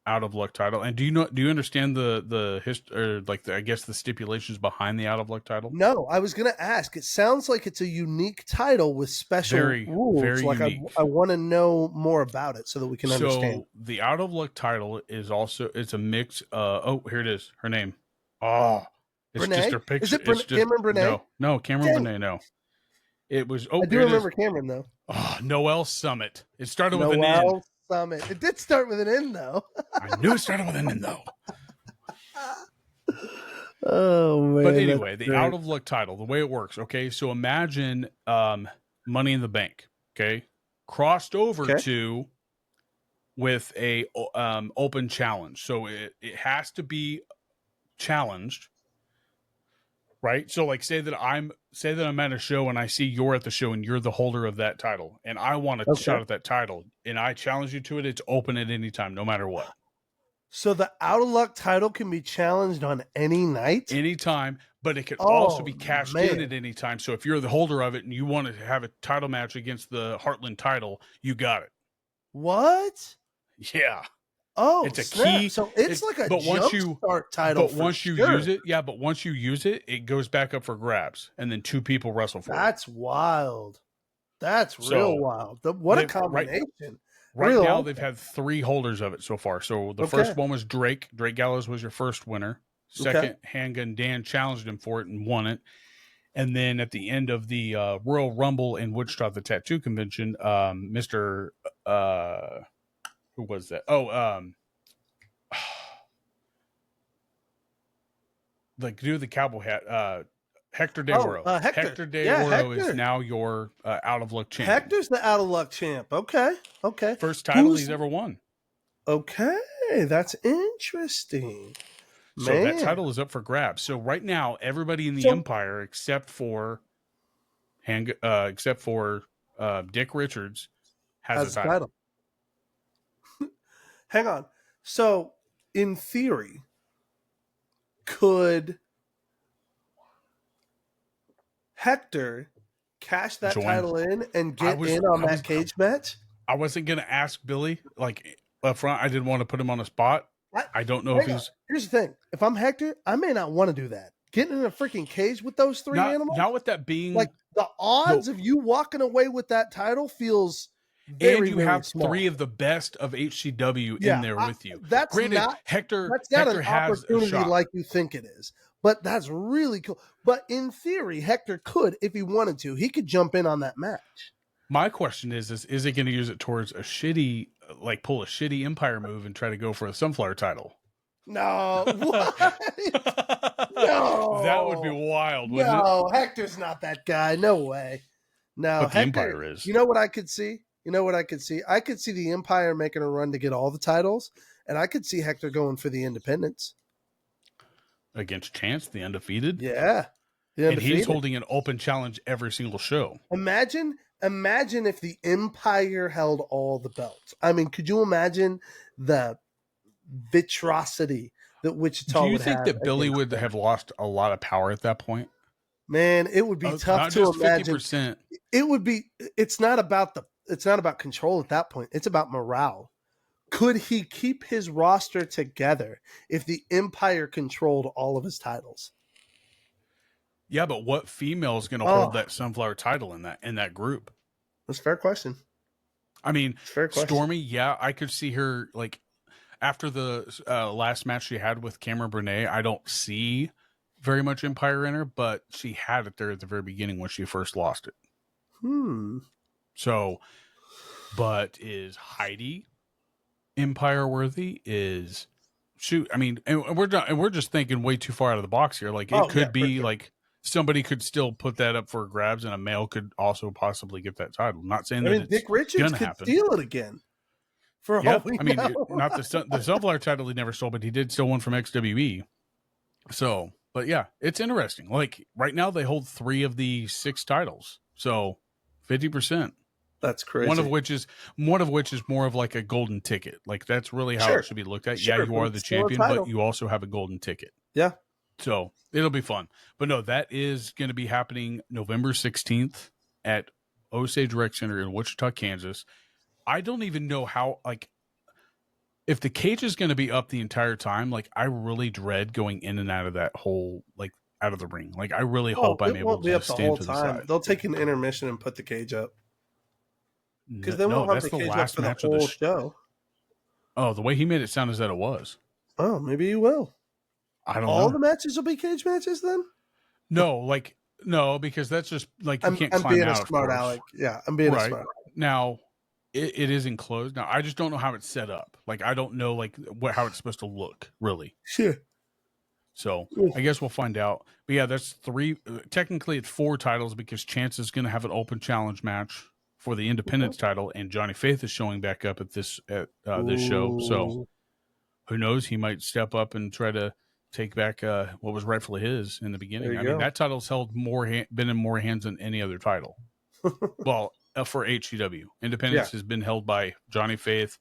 Out of Luck title. And do you understand the history, or I guess the stipulations behind the Out of Luck title? No, I was going to ask. It sounds like it's a unique title with special rules. Very unique. I want to know more about it so that we can understand. So the Out of Luck title is also it's a mix. Here it is. Her name. Oh, it's Brene? just her picture. Is it Cameron Brene? No, Cameron Brene. No, it was. I do remember Cameron though. Oh, Noel Summit. It started with an N. Summit. It did start with an N though. I knew it started with an N though. Oh man! But anyway, the Out of Luck title, the way it works. Okay, so imagine Money in the Bank. Okay, crossed over to with a open challenge. So it has to be challenged, right? So say that I'm at a show and I see you're at the show and you're the holder of that title and I want a shot at that title and I challenge you to it. It's open at any time, no matter what. So the Out of Luck title can be challenged on any night, anytime, but it can also be cashed in at any time. So if you're the holder of it and you want to have a title match against the Heartland title, you got it. What? Yeah. Oh, It's a snap. key. So it's like a but once jump start title. But once you use it, but once you use it, it goes back up for grabs, and then 2 people wrestle for it. That's wild. That's real wild. What a combination. Right now, they've had 3 holders of it so far. So the first one was Drake. Drake Gallows was your first winner. Second, Handgun Dan challenged him for it and won it. And then at the end of the Royal Rumble in Wichita, the Tattoo Convention, Mr. Who was that? The dude with the cowboy hat, Hector De Oro. Hector De Oro is now your out of luck champ. Hector's the out of luck champ. Okay. First title he's ever won. Okay, that's interesting. So that title is up for grabs. So right now, everybody in the Empire, except for Dick Richards, has a title. Hang on. So, in theory, could Hector cash that title in and get in on that cage match? I wasn't going to ask Billy, like, up front. I didn't want to put him on the spot. I don't know if he's... Here's the thing. If I'm Hector, I may not want to do that. Getting in a freaking cage with those 3 animals? Not with that being... Like, the odds of you walking away with that title feels very, and you very have small. 3 of the best of HCW in there with you. That's granted, not... Hector an has opportunity a shot. like you think it is. But that's really cool. But in theory, Hector could, if he wanted to, he could jump in on that match. My question is he going to use it towards a shitty, like pull a shitty Empire move and try to go for a Sunflower title? No. What? No. That would be wild, wouldn't it? No, Hector's not that guy. No way. No, but the Hector, Empire is. You know what I could see? I could see the Empire making a run to get all the titles, and I could see Hector going for the Independents. Against Chance, the undefeated? Yeah. And he's holding an open challenge every single show. Imagine if the Empire held all the belts. I mean, could you imagine the vitrosity that Wichita would have? Do you think that Billy would have lost a lot of power at that point? Man, it would be tough to imagine. 50%. It would be. It's not about control at that point. It's about morale. Could he keep his roster together if the Empire controlled all of his titles? Yeah, but what female is going to hold that Sunflower title in that group? That's a fair question. I mean, Stormy, yeah, I could see her, like, after the last match she had with Cameron Burnett, I don't see very much Empire in her, but she had it there at the very beginning when she first lost it. So, but is Heidi Empire worthy? I mean, and we're just thinking way too far out of the box here. Like, it could be like somebody could still put that up for grabs, and a male could also possibly get that title. Not saying that Dick Richards could steal it again. For all we know. Not the Sunflower title he never stole, but he did steal one from XWE. So, but yeah, it's interesting. Like right now, they hold 3 of the 6 titles, so 50%. That's crazy. One of which is more of like a golden ticket. Like that's really how it should be looked at. Yeah, you are the champion, but you also have a golden ticket. Yeah. So it'll be fun. But no, that is going to be happening November 16th at Osage Rec Center in Wichita, Kansas. I don't even know how, like, if the cage is going to be up the entire time, like, I really dread going in and out of that whole, like, out of the ring. Like, I really hope I'm able to stand to the side. They'll take an intermission and put the cage up. Because they won't have the cage up for the whole show. Oh, the way he made it sound is that it was. Oh, maybe you will. I don't know. All the matches will be cage matches then? No, because that's just, like, you can't climb out, I'm being a smart aleck. Yeah, I'm being a smart aleck. Now, it is enclosed. Now, I just don't know how it's set up. Like, I don't know, like, how it's supposed to look, really. Sure. So, I guess we'll find out. But, yeah, that's 3. Technically, it's 4 titles because Chance is going to have an open challenge match for the Independence title, and Johnny Faith is showing back up at this show. So, who knows? He might step up and try to take back what was rightfully his in the beginning. I mean, that title's held been in more hands than any other title. Well, for HCW, Independence has been held by Johnny Faith,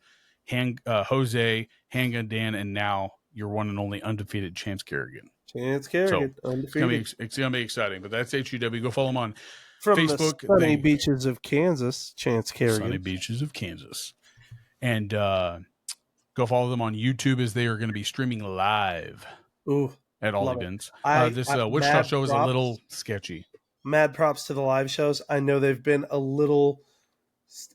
Jose, Handgun Dan, and now your one and only undefeated Chance Kerrigan. Undefeated. It's gonna be exciting. But that's HCW. Go follow him on from Facebook. The sunny beaches of Kansas, Chance Kerrigan. Sunny beaches of Kansas, and Go follow them on YouTube as they are going to be streaming live Ooh, at all love it. events. This I Wichita mad show is a props. little sketchy. Mad props to the live shows. I know they've been a little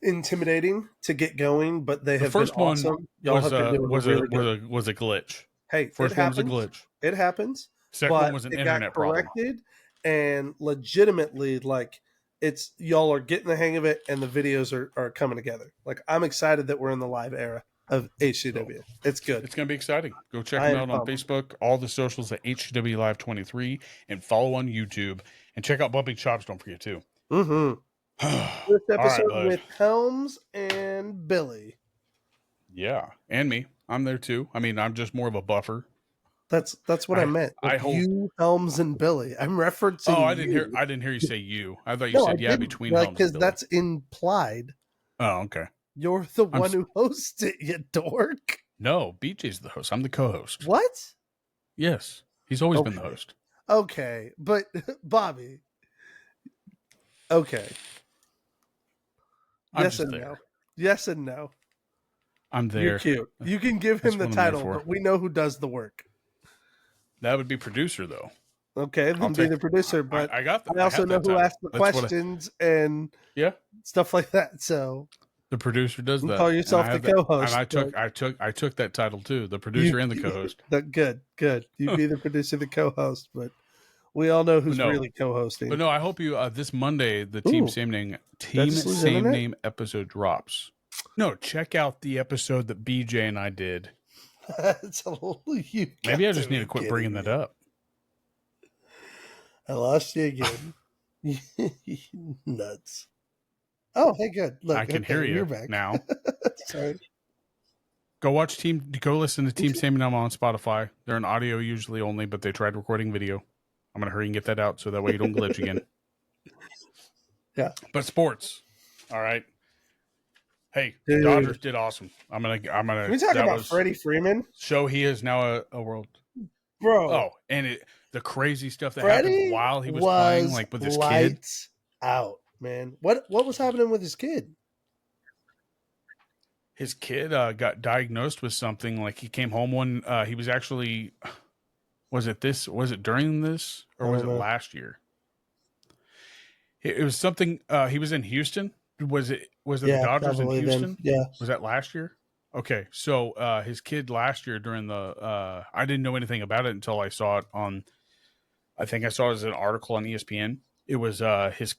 intimidating to get going, but they have first been one awesome. Y'all have been doing really good. was a glitch. Hey, First it one was a happens. glitch. It happens. Second but one was an it internet got problem. corrected, and legitimately, like, it's y'all are getting the hang of it, and the videos are coming together. Like, I'm excited that we're in the live era of HCW. It's good. It's going to be exciting. Go check I them am out on pumped. Facebook, all the socials at HCW Live 23, and follow on YouTube. And check out Bumping Chops, don't forget, too. Mm-hmm. This All right, episode bud. with Helms and Billy. Yeah, and me. I'm there, too. I mean, I'm just more of a buffer. That's what I meant. With you, Helms, and Billy. I'm referencing. Oh, I didn't hear you say you. I thought you No, said I didn't. between Like, Helms and because Billy. that's implied. Oh, okay. You're the one who hosts it, you dork. No, BJ's the host. I'm the co-host. What? Yes, he's always been the host. Okay, but Bobby. Okay. Yes and no. Yes and no. I'm there. You're cute. You can give him the title, but we know who does the work. That would be producer, though. Okay, then be the producer. But I also know who asked the questions and stuff like that. So the producer does that. Call yourself the co-host. And I took that title too. The producer and the co-host. Good. You be the producer, the co-host, but we all know who's really co-hosting. But no, I hope you this Monday the Team Same Name episode drops. No, check out the episode that BJ and I did. Maybe I just need to quit bringing that up. I lost you again. Nuts. Oh, hey, good. Look, I can hear you. You're back now. Sorry. Go listen to Team Same Name on Spotify. They're an audio usually only, but they tried recording video. I'm gonna hurry and get that out so that way you don't glitch again. Yeah. But sports. All right. Hey, the Dodgers did awesome. I'm gonna. Can we talk about Freddie Freeman? Show he is now a world. Bro. Oh, and the crazy stuff that happened while he was playing, like with his kid. Out, man. What was happening with his kid? His kid got diagnosed with something. Like he came home one. He was actually. Was it during this or was it last year? It was something. He was in Houston. Was it the Dodgers in Houston? Yeah. Was that last year? Okay. So his kid last year during the I didn't know anything about it until I saw it on I think I saw it as an article on ESPN. It was his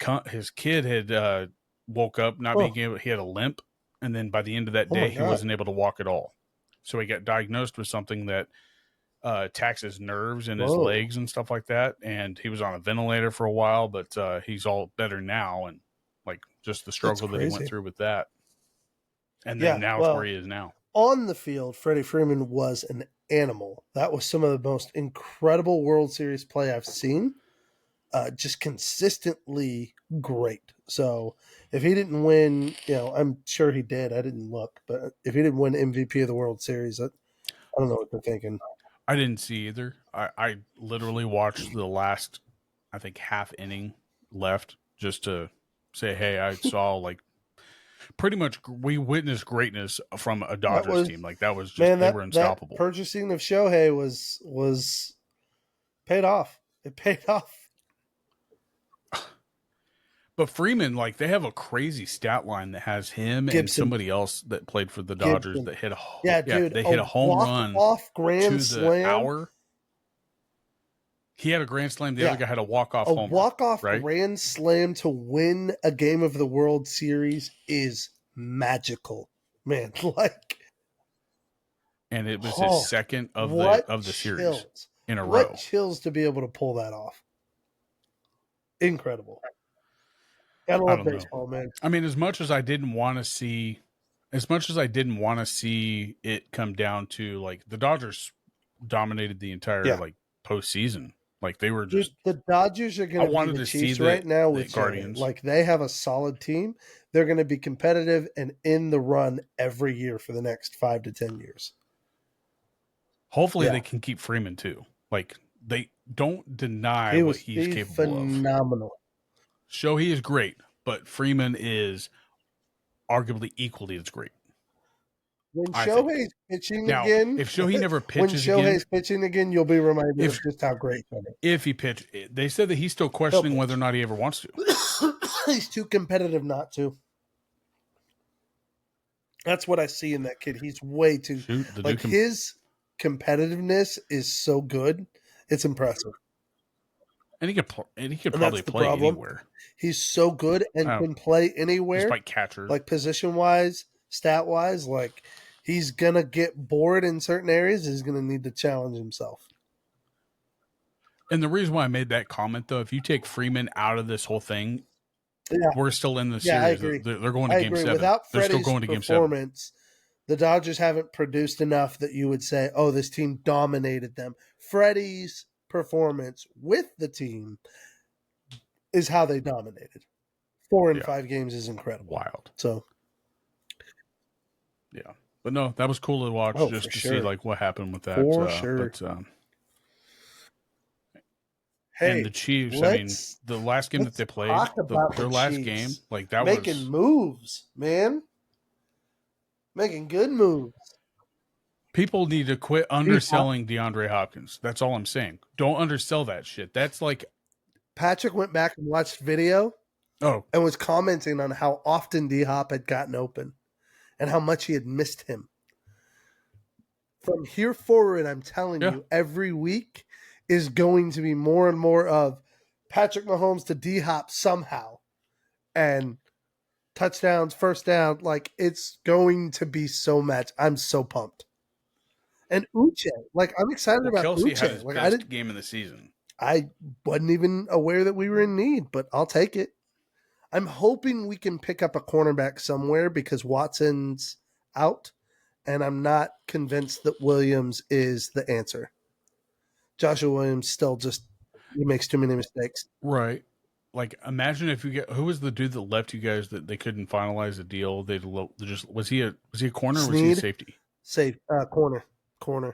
kid had woke up not being able, he had a limp, and then by the end of that day he wasn't able to walk at all. So he got diagnosed with something that attacks his nerves and his legs and stuff like that, and he was on a ventilator for a while, but he's all better now, and like just the struggle that he went through with that. And then now it's where he is now. On the field, Freddie Freeman was an animal. That was some of the most incredible World Series play I've seen. Just consistently great. So if he didn't win, I'm sure he did. I didn't look, but if he didn't win MVP of the World Series, I don't know what they're thinking. I didn't see either. I literally watched the last, I think, half inning left just to say, hey, I saw pretty much we witnessed greatness from a Dodgers team. Like that was just they were unstoppable. That purchasing of Shohei was paid off. It paid off. But Freeman, they have a crazy stat line that has him and somebody else that played for the Dodgers that hit they hit a home run off grand slam. The hour. He had a grand slam. The other guy had a walk-off home run. A walk-off grand slam to win a game of the World Series is magical, man. And it was his second of the series in a row. What chills to be able to pull that off. Incredible. Gotta love baseball, man. I mean, as much as I didn't want to see it come down to the Dodgers dominated the entire postseason. They were just the Dodgers are going to be the Chiefs right now with Guardians. They have a solid team. They're going to be competitive and in the run every year for the next 5 to 10 years. Hopefully they can keep Freeman too. They don't deny what he's capable phenomenal. Shohei is great, but Freeman is arguably equally as great. When I think. Shohei's pitching Now, again, if Shohei never when pitches Shohei's again, pitching again, you'll be reminded if- of just how great he is. if he pitched, they said that he's still questioning whether or not he ever wants to. He's too competitive not to. That's what I see in that kid. He's way too his competitiveness is so good. It's impressive. And he could probably play anywhere. He's so good and can play anywhere. Despite catcher. Like position wise, stat wise, like he's gonna get bored in certain areas. He's gonna need to challenge himself. And the reason why I made that comment, though, if you take Freeman out of this whole thing, we're still in the series. I agree. They're going to Game 7. Without They're Freddie's still going to Game 7. performance, the Dodgers haven't produced enough that you would say, "Oh, this team dominated them." Freddie's performance with the team is how they dominated. 4 in 5 games is incredible. Wild. So, yeah, but no, that was cool to watch just to see like what happened with that. For sure. But, hey, and the Chiefs. I mean, the last game that they played, their last Chiefs. game, like that making moves, man, making good moves. People need to quit underselling DeAndre Hopkins. That's all I'm saying. Don't undersell that shit. That's like Patrick went back and watched video. Oh, and was commenting on how often D-Hop had gotten open and how much he had missed him. From here forward, I'm telling you, every week is going to be more and more of Patrick Mahomes to D-Hop somehow. And touchdowns, first down, like it's going to be so much. I'm so pumped. And Uche, like I'm excited about Kelsey Uche. had his like best game of the season. I wasn't even aware that we were in need, but I'll take it. I'm hoping we can pick up a cornerback somewhere because Watson's out, and I'm not convinced that Williams is the answer. Joshua Williams still he makes too many mistakes. Right. Like, imagine if you who was the dude that left you guys that they couldn't finalize the deal? Was he a corner or was he a safety? Corner.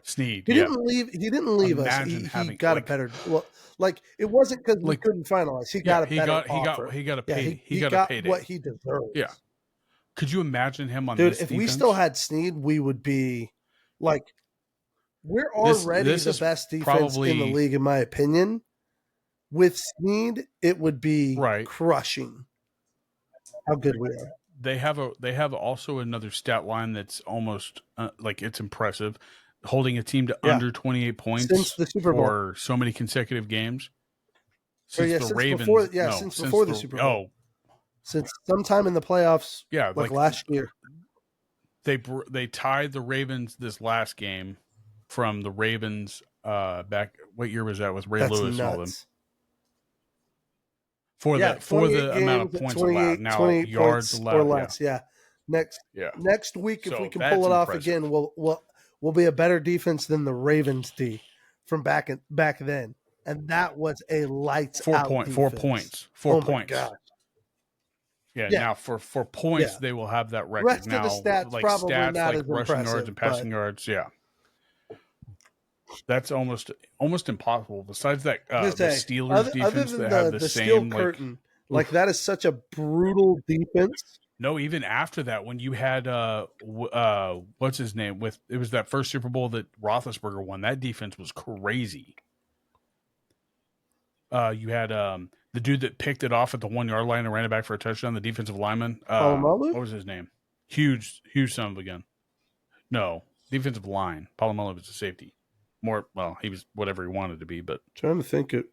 Sneed. He didn't leave. He didn't leave us. He got a better. Well, like it wasn't because we couldn't finalize. He got a better offer. He got a pay. He got a payday. What he deserves. Yeah. Could you imagine him on Dude, this if defense? we still had Sneed, we would be like we're already the best defense in the league, in my opinion. With Sneed, it would be crushing how good we are. They have also another stat line that's almost like it's impressive. Holding a team to under 28 points since the Super Bowl for so many consecutive games. Since Ravens. Since before the Super Bowl. Since sometime in the playoffs. Yeah, like last year. They tied the Ravens this last game from the Ravens back. What year was that? With Ray Lewis and all them. For the amount of points allowed. Now yards allowed or less. Yeah. Next week, if we can pull it off again, we'll be a better defense than the Ravens D from back then, and that was a lights out defense. 4 points. 4 points. My gosh. Yeah. Now for points, they will have that record. Rest now, of the stats like probably stats not like as rushing impressive, yards and passing yards. Yeah. That's almost impossible. Besides that, the Steelers defense that have the same steel curtain, like that is such a brutal defense. No, even after that, when you had what's his name? It was that first Super Bowl that Roethlisberger won. That defense was crazy. You had the dude that picked it off at the 1 yard line and ran it back for a touchdown. The defensive lineman. What was his name? Huge son of a gun. No, defensive line. Palomelo was a safety. He was whatever he wanted to be, but trying to think it.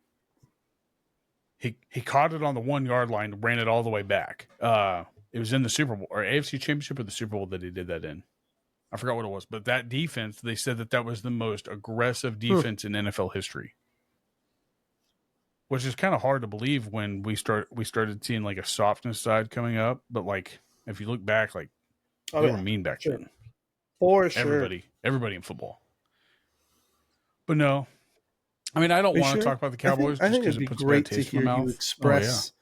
He caught it on the 1 yard line, ran it all the way back. It was in the Super Bowl or AFC Championship or the Super Bowl that he did that in. I forgot what it was, but that defense, they said that was the most aggressive defense in NFL history, which is kind of hard to believe when we started seeing like a softness side coming up. But like, if you look back, like they were mean back then. For sure. Everybody in football. But no, I mean, I don't want to talk about the Cowboys I think just because it'd be it puts a great bad to taste in hear my mouth. you express.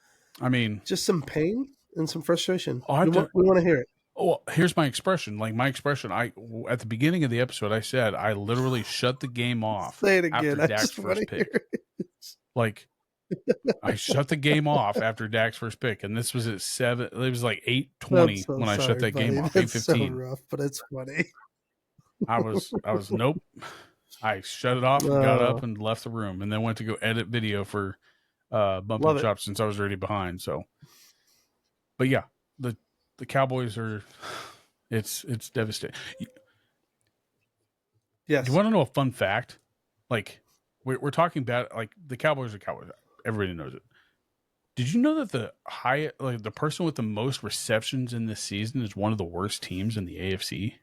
I mean, just some pain and some frustration. We want to hear it. Oh, here's my expression. Like my expression, at the beginning of the episode, I said I literally shut the game off. Say it again. After Dak's first pick. Like I shut the game off after Dak's first pick, and this was at 7. It was like 8:20 when I shut that game off. 8:15. So rough, but it's funny. I was nope. I shut it off and got up and left the room, and then went to go edit video for Bump and Chop since I was already behind. So, but yeah, the Cowboys are it's devastating. Yes. Do you want to know a fun fact? Like we're talking about like the Cowboys are Cowboys. Everybody knows it. Did you know that the person with the most receptions in this season is one of the worst teams in the AFC?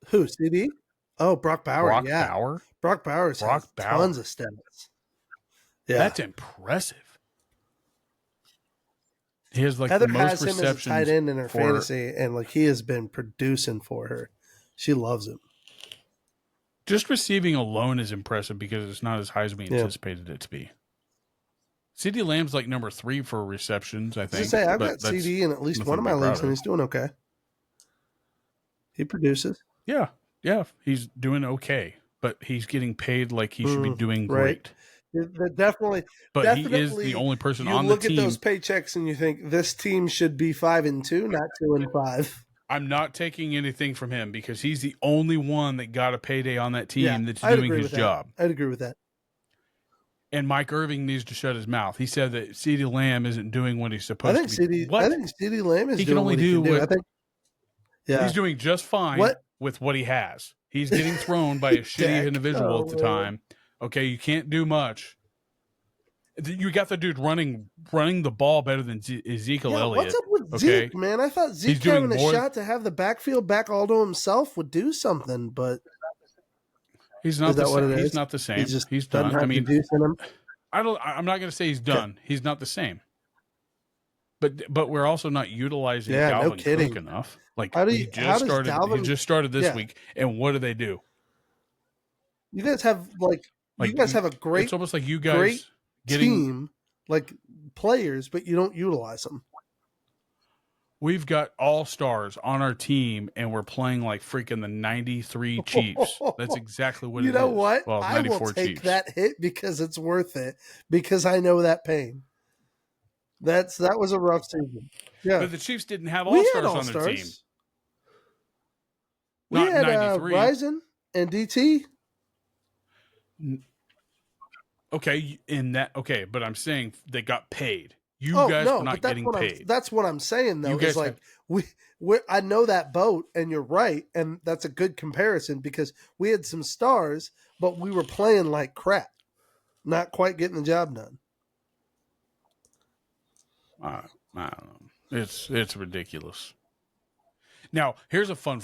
Who? CD? Oh, Brock Bauer. Brock yeah. Bauer. Brock Bauer has tons of stats. Yeah. That's impressive. He has like Heather the most has him receptions as a tight end in her fantasy, and like he has been producing for her. She loves him. Just receiving alone is impressive because it's not as high as we anticipated it to be. CD Lamb's like number 3 for receptions, I think. I've got CD in at least one of my leagues, and he's doing okay. He produces. Yeah, he's doing okay, but he's getting paid like he should be doing great. Definitely. But he is the only person on the team. You look at those paychecks and you think this team should be 5-2, not 2-5. I'm not taking anything from him because he's the only one that got a payday on that team that's doing his job. I'd agree with that. And Mike Irving needs to shut his mouth. He said that CeeDee Lamb isn't doing what he's supposed to be. I think CeeDee Lamb is doing what he can do. I think he's doing just fine with what he has. He's getting thrown by a shitty individual at the time. Okay, you can't do much. You got the dude running the ball better than Ezekiel Elliott. What's up with Zeke, man? I thought Zeke having a shot to have the backfield back all to himself would do something, but he's not the same. He's not the same. He's done. I mean, I'm not going to say he's done. Okay. He's not the same. But we're also not utilizing Dalvin Cook enough. Like he just started this week, and what do they do? You guys have you guys have a great. It's almost like you guys team, like players, but you don't utilize them. We've got all stars on our team, and we're playing like freaking the 93 Chiefs. That's exactly what it is. You know what? Well, I will take that hit because it's worth it, because I know that pain. That was a rough season. Yeah. But the Chiefs didn't have all-stars on their team. We had Ryzen and DT. Okay, but I'm saying they got paid. You guys are not getting paid. That's what I'm saying, though. Is like I know that boat, and you're right, and that's a good comparison because we had some stars, but we were playing like crap, not quite getting the job done. I don't know. It's ridiculous. Now here's a fun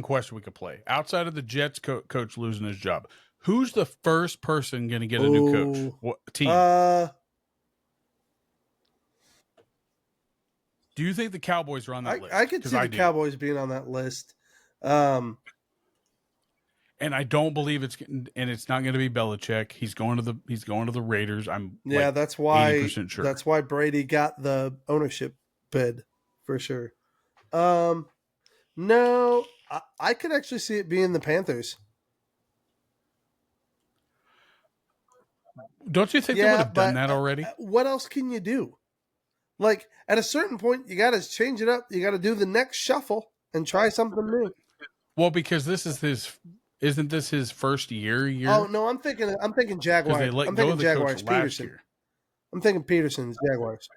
question we could play. Outside of the Jets coach losing his job, who's the first person going to get a new coach? What team? Do you think the Cowboys are on that list? I could see the Cowboys being on that list. And I don't believe it's not going to be Belichick. He's going to the Raiders. That's why 80% sure. That's why Brady got the ownership bid for sure. No, I could actually see it being the Panthers. Don't you think they would have done that already? What else can you do? Like, at a certain point, you got to change it up. You got to do the next shuffle and try something new. Well, because isn't this his first year? Oh no, I'm thinking Jaguars. I'm thinking Jaguars. Peterson. Year. I'm thinking Peterson's Jaguars.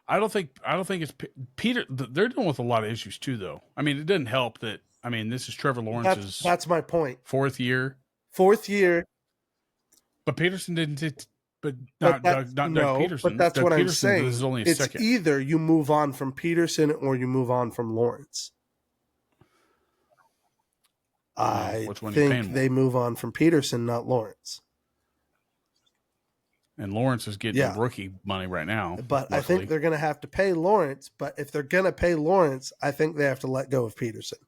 I don't think it's Peter. They're dealing with a lot of issues too, though. I mean, it doesn't help that. I mean, this is Trevor Lawrence's. That's my point. Fourth year. But Peterson didn't. Not Doug Peterson. But that's Doug what Peterson, I'm saying. This is only a it's second. Either you move on from Peterson or you move on from Lawrence. I think they move on from Peterson, not Lawrence. And Lawrence is getting rookie money right now. But luckily. I think they're going to have to pay Lawrence. But if they're going to pay Lawrence, I think they have to let go of Peterson.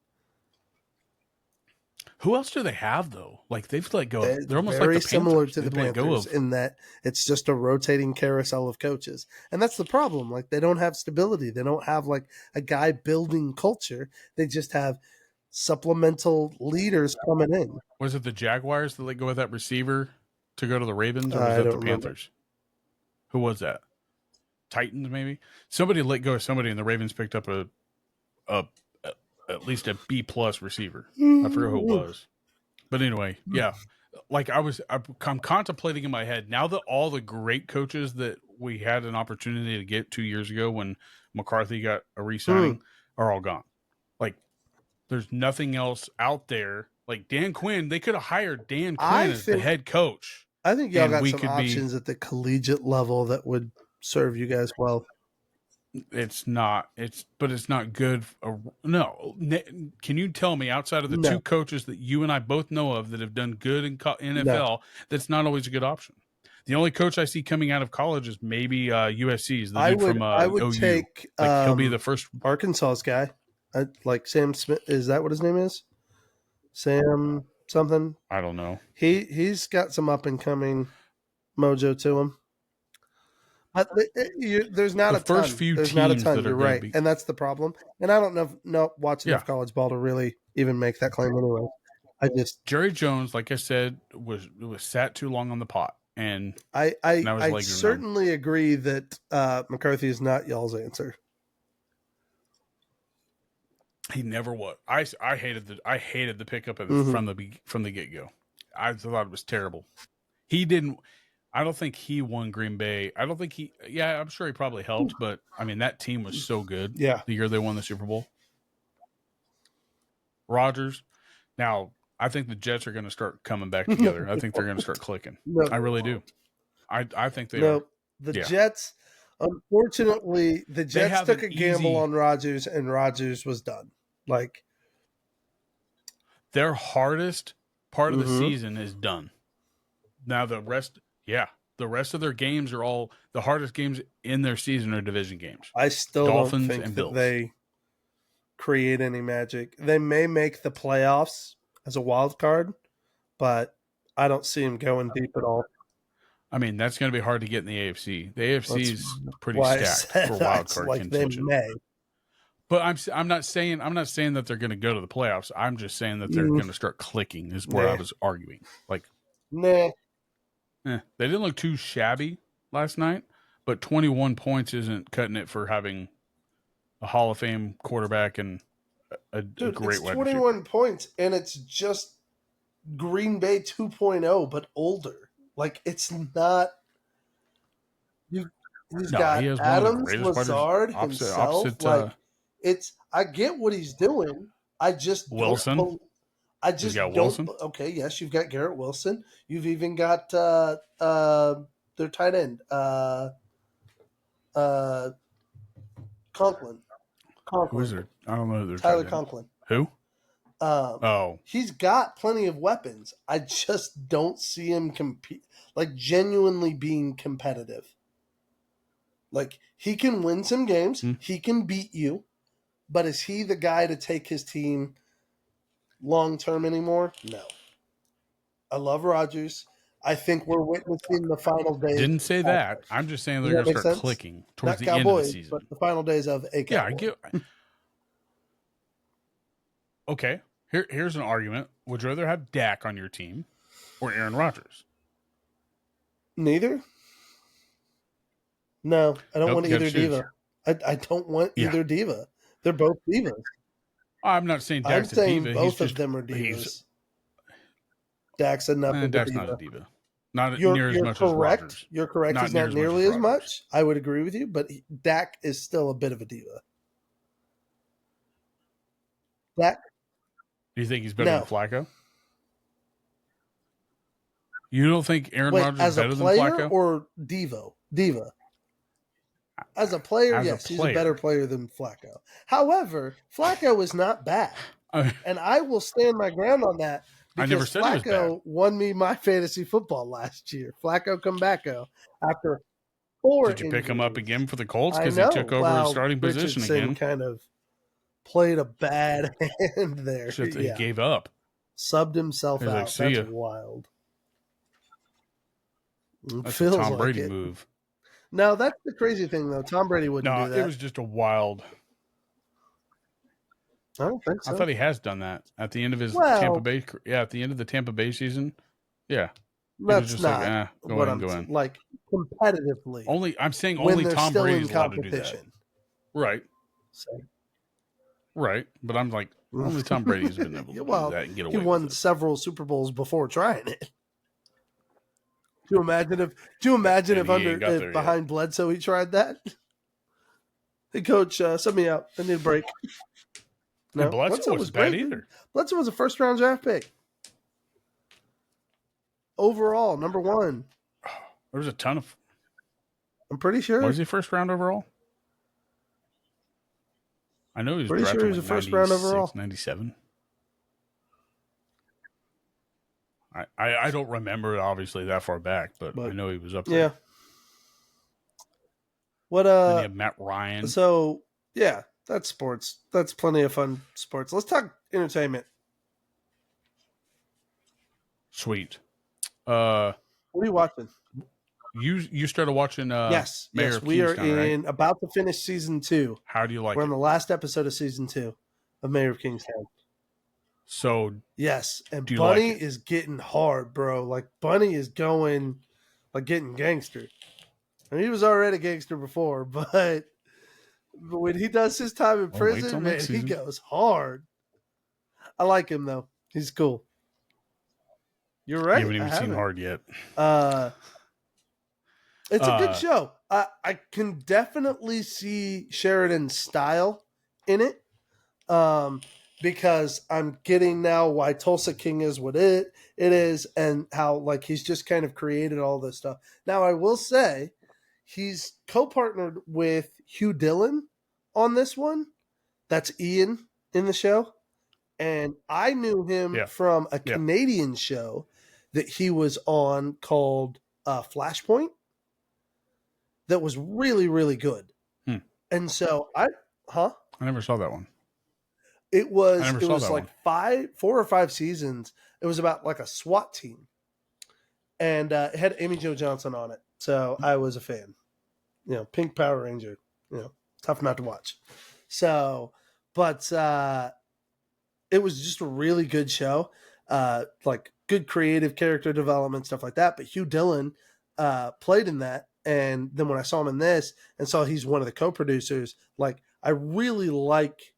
Who else do they have, though? Like, they've let go. They're almost very like the similar Panthers. to the Panthers in that it's just a rotating carousel of coaches. And that's the problem. Like, they don't have stability. They don't have, like, a guy building culture. They just have supplemental leaders coming in. Was it the Jaguars that let go of that receiver to go to the Ravens, or was that the Panthers? Remember. Who was that? Titans, maybe? Somebody let go of somebody, and the Ravens picked up a at least a B+ receiver. I forget who it was. But anyway, yeah. Like I'm contemplating in my head now that all the great coaches that we had an opportunity to get 2 years ago when McCarthy got a re-signing are all gone. Like there's nothing else out there. Like Dan Quinn, they could have hired Dan Quinn as the head coach. I think y'all got some options at the collegiate level that would serve you guys well. It's not good. No. Can you tell me outside of the two coaches that you and I both know of that have done good in NFL, that's not always a good option? The only coach I see coming out of college is maybe USC's the dude from I would OU. take he'll be the first Arkansas's guy. Like Sam Smith. Is that what his name is? Sam something? I don't know. He's got some up and coming mojo to him. There's not a ton. There's not a ton. You're right, and that's the problem. And I don't watch enough college ball to really even make that claim anyway. Jerry Jones, like I said, was sat too long on the pot, and I certainly agree that McCarthy is not y'all's answer. He never was. I hated the pickup from the get go. I thought it was terrible. He didn't. I don't think he won Green Bay. I don't think he. Yeah, I'm sure he probably helped, but I mean that team was so good. Yeah, the year they won the Super Bowl. Rodgers. Now I think the Jets are going to start coming back together. I think they're going to start clicking. I really do. I think they are. The Jets. Unfortunately, the Jets took a gamble on Rodgers, and Rodgers was done. Like their hardest part of the season is done. Now the rest of their games are all the hardest games in their season are division games. I still Dolphins don't think that they create any magic. They may make the playoffs as a wild card, but I don't see them going deep at all. I mean, that's going to be hard to get in the AFC. The AFC is pretty stacked for wild card contention. They may. But I'm not saying that they're going to go to the playoffs. I'm just saying that they're going to start clicking. Is where I was arguing. Like, they didn't look too shabby last night, but 21 points isn't cutting it for having a Hall of Fame quarterback and a great wide receiver. 21 points, and it's just Green Bay 2.0, but older. Like it's not. He's got Adams, Lazard himself. I get what he's doing. I just Wilson. I just don't. Wilson? Okay, yes, you've got Garrett Wilson. You've even got their tight end, Conklin. Who is it? I don't know who they're Tyler Conklin. Who? He's got plenty of weapons. I just don't see him genuinely being competitive. Like he can win some games, he can beat you, but is he the guy to take his team long term anymore? No. I love Rodgers. I think we're witnessing the final days. Didn't say that. I'm just saying they're going to start clicking towards the end of the season. But the final days of a Cowboy. Yeah, I get. Okay, here's an argument. Would you rather have Dak on your team or Aaron Rodgers? Neither. No, I don't want either diva. I don't want either diva. They're both divas. I'm not saying Dak's a diva. Both of them are divas. Dak's enough of a Dak's diva. not a diva. Not near as much as Rodgers. You're correct. He's not nearly as much. I would agree with you, but Dak is still a bit of a diva. Dak. Do you think he's better than Flacco? You don't think Aaron Rodgers is better than Flacco? As a player or diva? As a player, yes, he's a better player than Flacco. However, Flacco is not bad. And I will stand my ground on that. I never said Flacco he was bad. Won me my fantasy football last year. Flacco comebacko after 4 Did you pick him up again for the Colts because he took over his starting position again? Kind of played a bad hand there. He gave up. Subbed himself out. Like, that's wild. That's a Tom Brady move. No, that's the crazy thing, though. Tom Brady wouldn't do that. No, it was just a wild. I don't think so. I thought he has done that at the end of his Tampa Bay. Yeah, at the end of the Tampa Bay season. Yeah, that's just not go in. Like competitively. I'm saying only Tom Brady's allowed to do that. Right. So. Right, but I'm like, only Tom Brady's been able to do that and get away he won with it. several Super Bowls before trying it. Do you imagine if he ain't got there behind Bledsoe he tried that? Hey, Coach, sub me out. I need a break. No, and Bledsoe wasn't bad either. Bledsoe was a first-round draft pick. Overall, number 1. There was a ton of... I'm pretty sure. Was he first round overall? I know he was pretty drafted sure he was a first round overall. 97. I don't remember it obviously that far back, but I know he was up there. Yeah. What Then you have Matt Ryan. So yeah, that's sports. That's plenty of fun sports. Let's talk entertainment. Sweet. What are you watching? You started watching yes, Mayor of we Kingstown, are right? about to finish season 2. How do you like We're it? on the last episode of season 2 of Mayor of Kingstown. So yes, and do you Bunny like it? is getting hard, bro. Like Bunny is going like getting gangster. I mean, he was already gangster before, but when he does his time in prison, man, he goes hard. I like him though. He's cool. You're right. You haven't even seen Hard yet. It's a good show. I can definitely see Sheridan's style in it. Because I'm getting now why Tulsa King is what it is, and how like he's just kind of created all this stuff. Now I will say he's co-partnered with Hugh Dillon on this one. That's Ian in the show. And I knew him from a Canadian show that he was on called Flashpoint that was really, really good. And so I never saw that one. It was like 4 or 5 seasons. It was about like a SWAT team, and it had Amy Jo Johnson on it. So I was a fan. You know, Pink Power Ranger. You know, tough not to watch. So, but it was just a really good show. Like good creative character development, stuff like that. But Hugh Dillon played in that, and then when I saw him in this and saw he's one of the co-producers, like I really like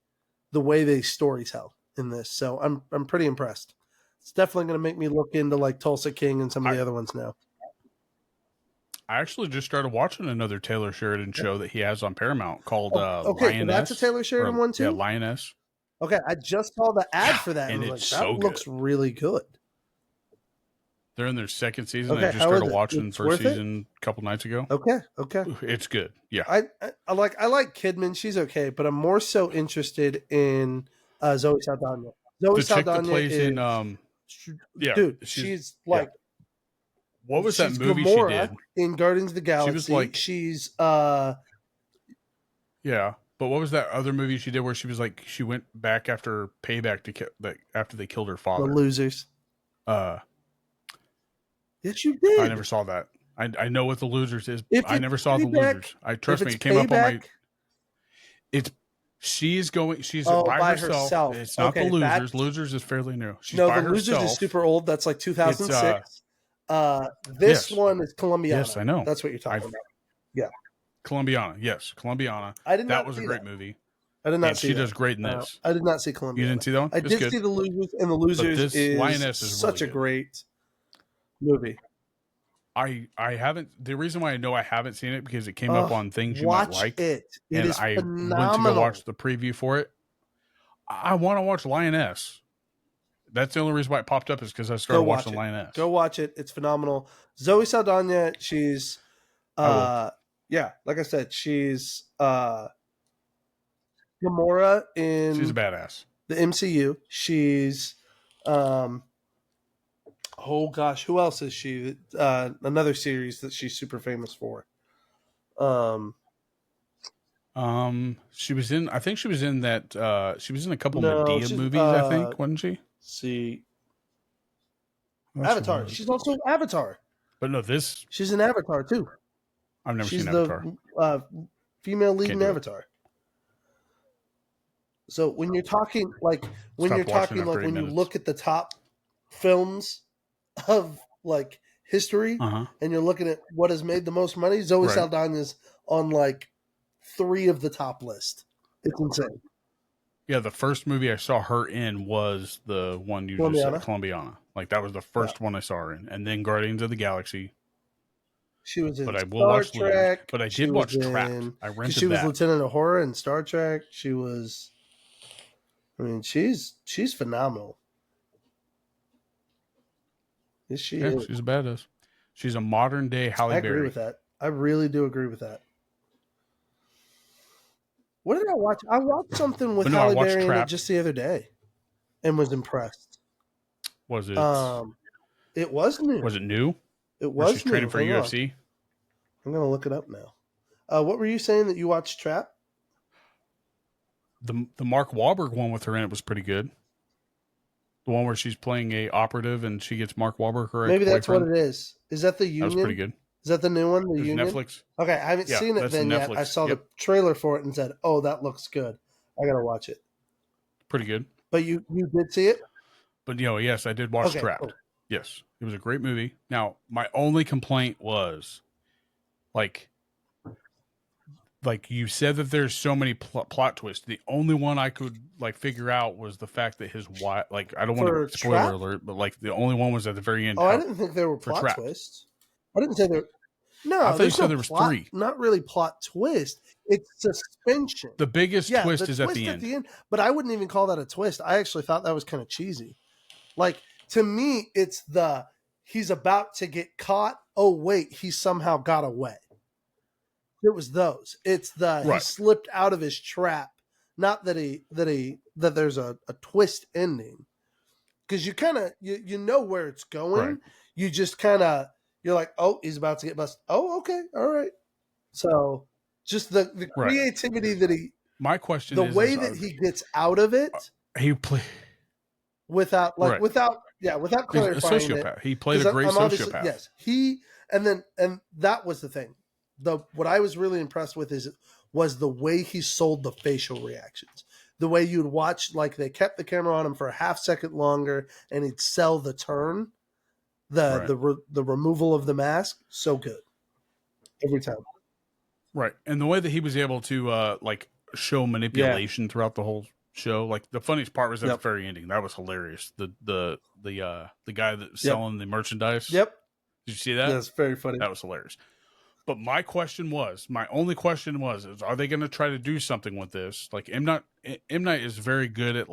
the way they storytell in this. So I'm pretty impressed. It's definitely going to make me look into like Tulsa King and some of the other ones now. I actually just started watching another Taylor Sheridan show that he has on Paramount called Lioness. So that's a Taylor Sheridan one too? Yeah, Lioness. Okay, I just saw the ad for that. And it's like, so that looks really good. They're in their second season. Okay, I just started watching first season a couple nights ago. Okay. It's good. Yeah. I like Kidman. She's okay, but I'm more so interested in Zoe Saldana. The chick that plays in dude, she's like what was that movie Gamora she did in Guardians of the Galaxy? She was like she's yeah, but what was that other movie she did where she was like she went back after payback to after they killed her father? The Losers. Yes, you did. I never saw that. I know what The Losers is. I never saw payback, The Losers. Trust me, it came up on my. She's by herself. It's not The Losers. Losers is fairly new. She's by herself. The Losers is super old. That's like 2006. This one is Columbiana. Yes, I know. That's what you're talking about. Yeah. Columbiana. Yes, Columbiana. That was a great movie. I did not see she that. does great in this. I did not see Columbiana. You didn't see that one? I did see The Losers, and The Losers is Lioness is such a great movie. I haven't. The reason why I know I haven't seen it because it came up on things you might like. It is I phenomenal. went to go watch the preview for it. I want to watch Lioness. That's the only reason why it popped up is because I started watching Lioness. Go watch it. It's phenomenal. Zoe Saldana, she's like I said, she's Gamora in she's a badass. The MCU. She's oh gosh, who else is she? Another series that she's super famous for. She was in. I think she was in that. She was in a couple Medea movies. I think wasn't she? See, Avatar. She's also Avatar. But no, she's an Avatar too. I've never seen Avatar. Female lead in Avatar. So when you're talking like when you look at the top films of like history and you're looking at what has made the most money, Zoe Saldana's on like 3 of the top list. It's insane. Yeah, the first movie I saw her in was the one you just said, Columbiana. Like that was the first one I saw her in, and then Guardians of the Galaxy. She was in But I will Star watch Trek. Luge. But I did watch Trapped. I Because rented she was that. Lieutenant Uhura in Star Trek. She was. I mean, she's phenomenal. Yes, she is. She's a badass. She's a modern day Halle Berry. I agree with that. I really do agree with that. What did I watch? I watched something with Halle Berry in it just the other day, and was impressed. Was it? It was new. Was it new? It was. She's training for UFC. I'm gonna look it up now. What were you saying that you watched Trap? The Mark Wahlberg one with her in it was pretty good. The one where she's playing a operative and she gets Mark Wahlberg her Maybe that's what it is. Is that the Union? That was pretty good. Is that the new one? The Union? Netflix. Okay, I haven't seen it then yet. I saw the trailer for it and said, "Oh, that looks good. I gotta watch it." Pretty good. But you did see it? But yes, I did watch Trapped. Cool. Yes, it was a great movie. Now, my only complaint was, like you said that there's so many plot twists. The only one I could figure out was the fact that his wife, I don't want to spoiler alert, but the only one was at the very end. Oh, I didn't think there were plot twists. I didn't say there. No, I thought you said there was three. Not really plot twist. It's suspension. The biggest twist is at the end. But I wouldn't even call that a twist. I actually thought that was kind of cheesy. To me, it's he's about to get caught. Oh wait, he somehow got away. It was those. It's he slipped out of his trap. Not that there's a twist ending, because you kind of you know where it's going. Right. You just kind of you're like, oh, he's about to get busted. Oh, okay, all right. So just the creativity that he. My question is the way that he gets out of it. He play without without clarifying. He's a sociopath. He played a great sociopath. Yes, and that was the thing. What I was really impressed with was the way he sold the facial reactions. The way you'd watch, they kept the camera on him for a half second longer, and he'd sell the turn, the removal of the mask. So good every time. Right, and the way that he was able to show manipulation throughout the whole show. The funniest part was at the very ending. That was hilarious. The guy that's selling the merchandise. Yep. Did you see that? That's very funny. That was hilarious. But my only question was, are they going to try to do something with this? M. Night is very good at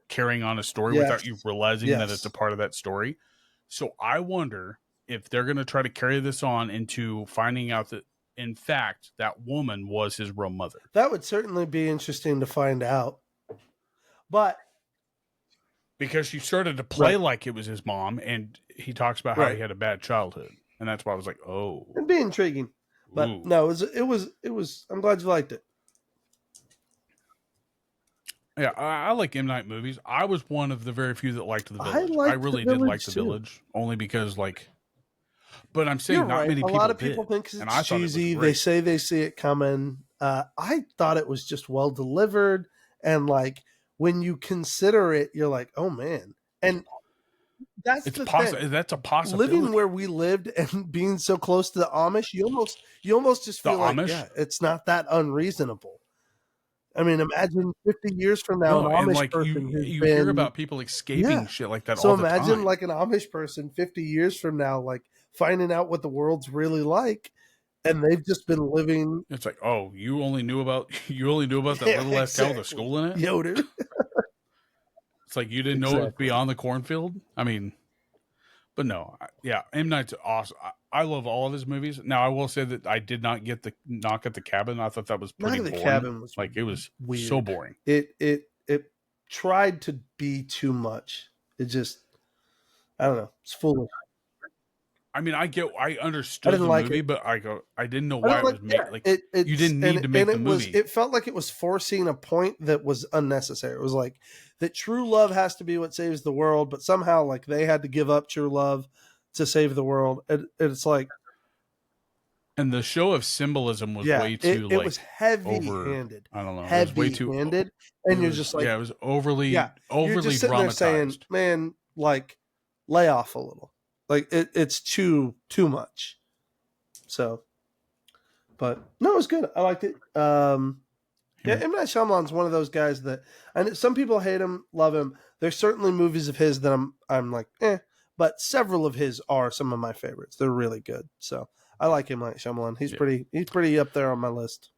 carrying on a story without you realizing that it's a part of that story. So I wonder if they're going to try to carry this on into finding out that, in fact, that woman was his real mother. That would certainly be interesting to find out. But because she started to play like it was his mom, and he talks about how he had a bad childhood. And that's why I was like, oh. It'd be intriguing. But no, it was I'm glad you liked it. Yeah, I like M. Night movies. I was one of the very few that liked The Village. I really did like The Village, only because but I'm saying not many people did. A lot of people think it's cheesy. They say they see it coming. I thought it was just well delivered, and when you consider it, you're like, oh man. And that's the thing. That's a possibility. Living where we lived and being so close to the Amish, you almost just feel it's not that unreasonable. I mean, imagine 50 years from now, an Amish person you hear about people escaping shit like that. So all the time. imagine an Amish person 50 years from now, finding out what the world's really like, and they've just been living. It's oh, you only knew about that little ass cow with a skull in it. Yoder. It's you didn't know it was beyond the cornfield. I mean, but no, M. Night's awesome. I love all of his movies. Now, I will say that I did not get the Knock at the Cabin. I thought that was pretty boring. Cabin was it was weird. So boring. It tried to be too much. It just, I don't know. It's foolish. I mean, I understood the movie, but I didn't know why it was made. You didn't need to make the movie. It felt like it was forcing a point that was unnecessary. It was that true love has to be what saves the world, but somehow they had to give up true love to save the world. It's and the show of symbolism was way too it was heavy-handed. I don't know. Heavy-handed, and you're just it was overly you're just sitting there saying, man, lay off a little. It's too much. So, but no, it was good. I liked it. Yeah, M. Night Shyamalan's one of those guys that, and some people hate him, love him. There's certainly movies of his that I'm like, but several of his are some of my favorites. They're really good. So I like M. Night Shyamalan. He's pretty up there on my list.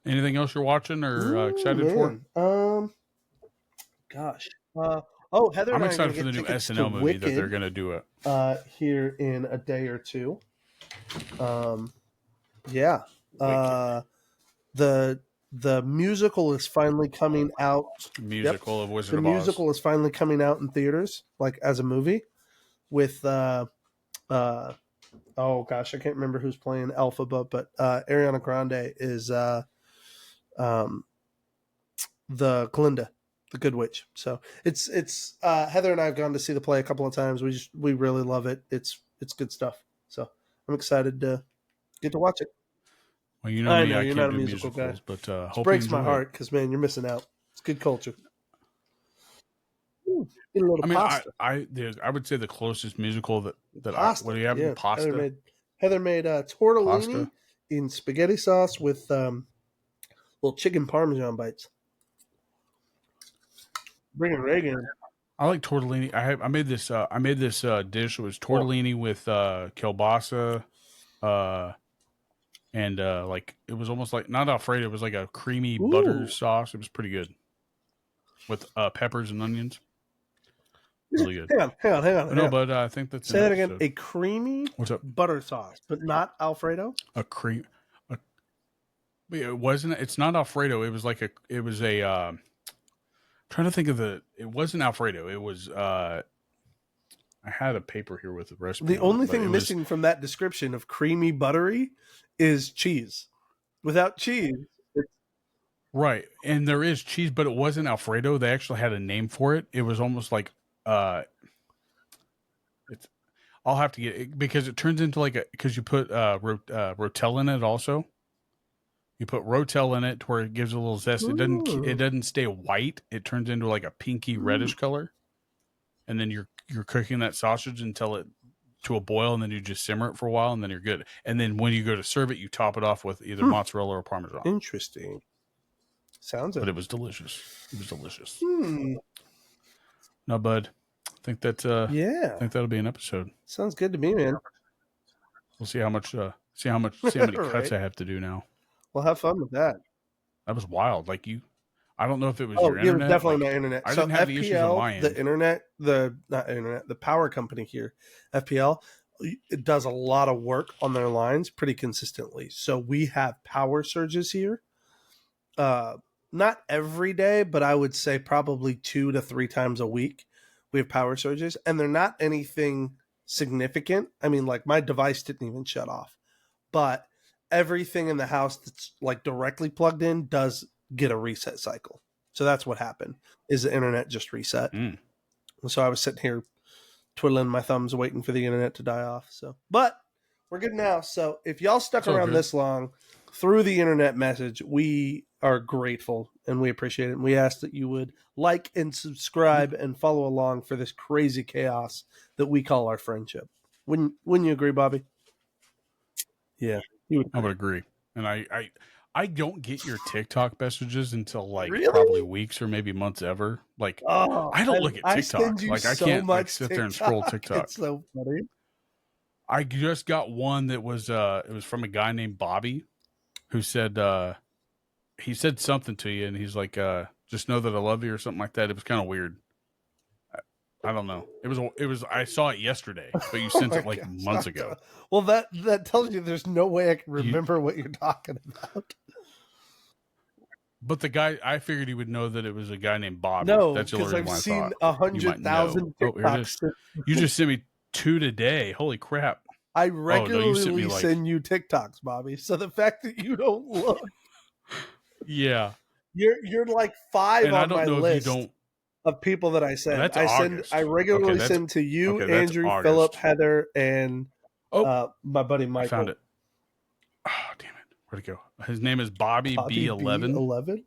Anything else you're watching or excited for? Gosh. Heather and I'm I excited for the new SNL movie Wicked, that they're going to do it here in a day or two. Yeah. The musical is finally coming out. Musical of Wizard of Oz. The musical is finally coming out in theaters, like as a movie, with oh gosh, I can't remember who's playing Elphaba, but Ariana Grande is the Glinda, the Good Witch. So it's Heather and I have gone to see the play a couple of times. We really love it. It's good stuff. So I'm excited to get to watch it. Well, you know I me, know I you're can't not a do musical musicals, guy. but It hope breaks you my enjoy heart because, man, you're missing out. It's good culture. Ooh, get a little I mean, pasta. I would say the closest musical that Pasta. what do you have? Pasta. Heather made tortellini Pasta? in spaghetti sauce with little chicken parmesan bites. Bringing Reagan. I like tortellini. I made this dish. It was tortellini with kielbasa, and like it was almost like not Alfredo. It was like a creamy butter sauce. It was pretty good with peppers and onions. Really good. Hang on. No, but I think that's say that again. A creamy What's up? butter sauce, but not Alfredo. It wasn't. It's not Alfredo. It was like a. It was a. Trying to think of the. It wasn't Alfredo. It was. I had a paper here with the recipe. The only thing missing from that description of creamy buttery is cheese. Without cheese, right, and there is cheese, but it wasn't Alfredo. They actually had a name for it. It was almost like. It's. I'll have to get it because it turns into like a because you put Rotel in it also. You put Rotel in it to where it gives a little zest. It doesn't stay white. It turns into like a pinky reddish color, and then you're cooking that sausage until it to a boil, and then you just simmer it for a while, and then you're good. And then when you go to serve it, you top it off with either mozzarella or Parmesan. Interesting. But it was delicious. It was delicious. No, bud. I think that I think that'll be an episode. Sounds good to me, man. We'll see how many cuts I have to do now. We'll have fun with that. That was wild. Like I don't know if it was your internet. It was definitely my internet. I didn't have the issues on my end. The power company here, FPL, it does a lot of work on their lines pretty consistently. So we have power surges here. Not every day, but I would say probably 2 to 3 times a week we have power surges, and they're not anything significant. I mean, like my device didn't even shut off, but everything in the house that's like directly plugged in does get a reset cycle. So that's what happened is the internet just reset. And so I was sitting here twiddling my thumbs waiting for the internet to die off. So, but we're good now. So if y'all stuck around this long through the internet message, we are grateful and we appreciate it. And we ask that you would like and subscribe and follow along for this crazy chaos that we call our friendship. Wouldn't you agree, Bobby? Yeah. I would agree. And I don't get your TikTok messages until like probably weeks or maybe months ever. Like I don't look at TikTok. Like I can't like sit there and scroll TikTok. It's so funny. I just got one that was it was from a guy named Bobby who said he said something to you and he's like just know that I love you or something like that. It was kind of weird. I don't know. It was. I saw it yesterday, but you sent it like months ago. Well, that tells you there's no way I can remember what you're talking about. But the guy, I figured he would know that it was a guy named Bobby. No, that's the only reason I've why I seen thought 100,000 TikToks. You just sent me 2 today. Holy crap! I regularly send you TikToks, Bobby. So the fact that you don't look, yeah, you're like 5 and on my list of people that I send. I regularly send to you, Andrew, Philip, Heather, and my buddy Michael. I found it. Oh, damn it. Where'd it go? His name is Bobby B11. B11?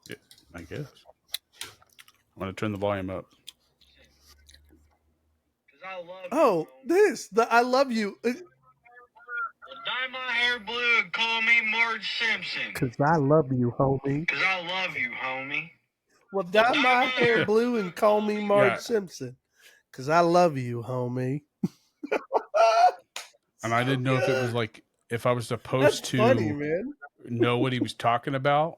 Yeah, I guess. I'm going to turn the volume up. Oh, I love you. Well, my hair blue and call me Marge Simpson. Cause I love you, homie. Cause I love you, homie. Well, dye my hair blue and call me Marge Yeah. Simpson. Cause I love you, homie. And I didn't know if it was like if I was supposed That's to funny, man. know what he was talking about,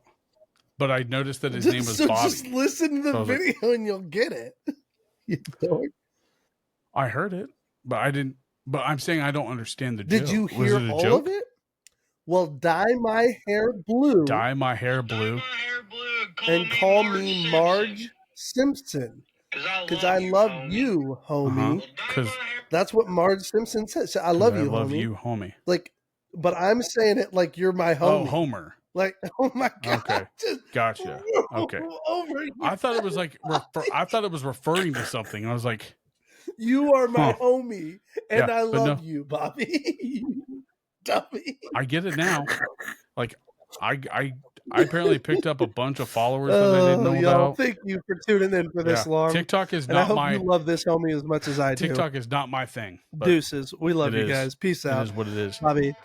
but I noticed that his name was Bobby. Just listen to So I the was like, video and you'll get it. You know? I heard it, but I didn't. But I'm saying I don't understand the Did joke. you Was hear it a all joke? of it? Well, dye my hair blue Dye my hair blue. Dye my hair blue and call me Marge Simpson. Because I love you, homie. Because That's what Marge Simpson says. So I love you, I love homie. you, homie. Like, but I'm saying it like you're my Oh, homie. Homer. Like, oh my god. Okay, Just gotcha. Okay, over here. I thought it was like I thought it was referring to something. I was like, You are my Huh. homie, and Yeah, I but love no. you, Bobby. You dummy. I get it now. Like, I apparently picked up a bunch of followers that I didn't know y'all, about. thank you for tuning in for this Yeah. long. TikTok is And I not hope my you love this homie as much as I do. TikTok is not my thing. But Deuces. We love it you is. guys. Peace It out. is what it is. Bobby.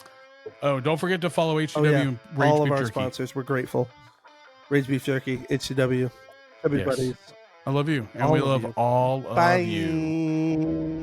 Oh, don't forget to follow HW Oh, yeah. and Rage All of Beef our Jerky. sponsors. We're grateful. Rage Beef Jerky, HCW, Chubby Yes. Buddies. I love you, and All we of love you. all Bye. of you.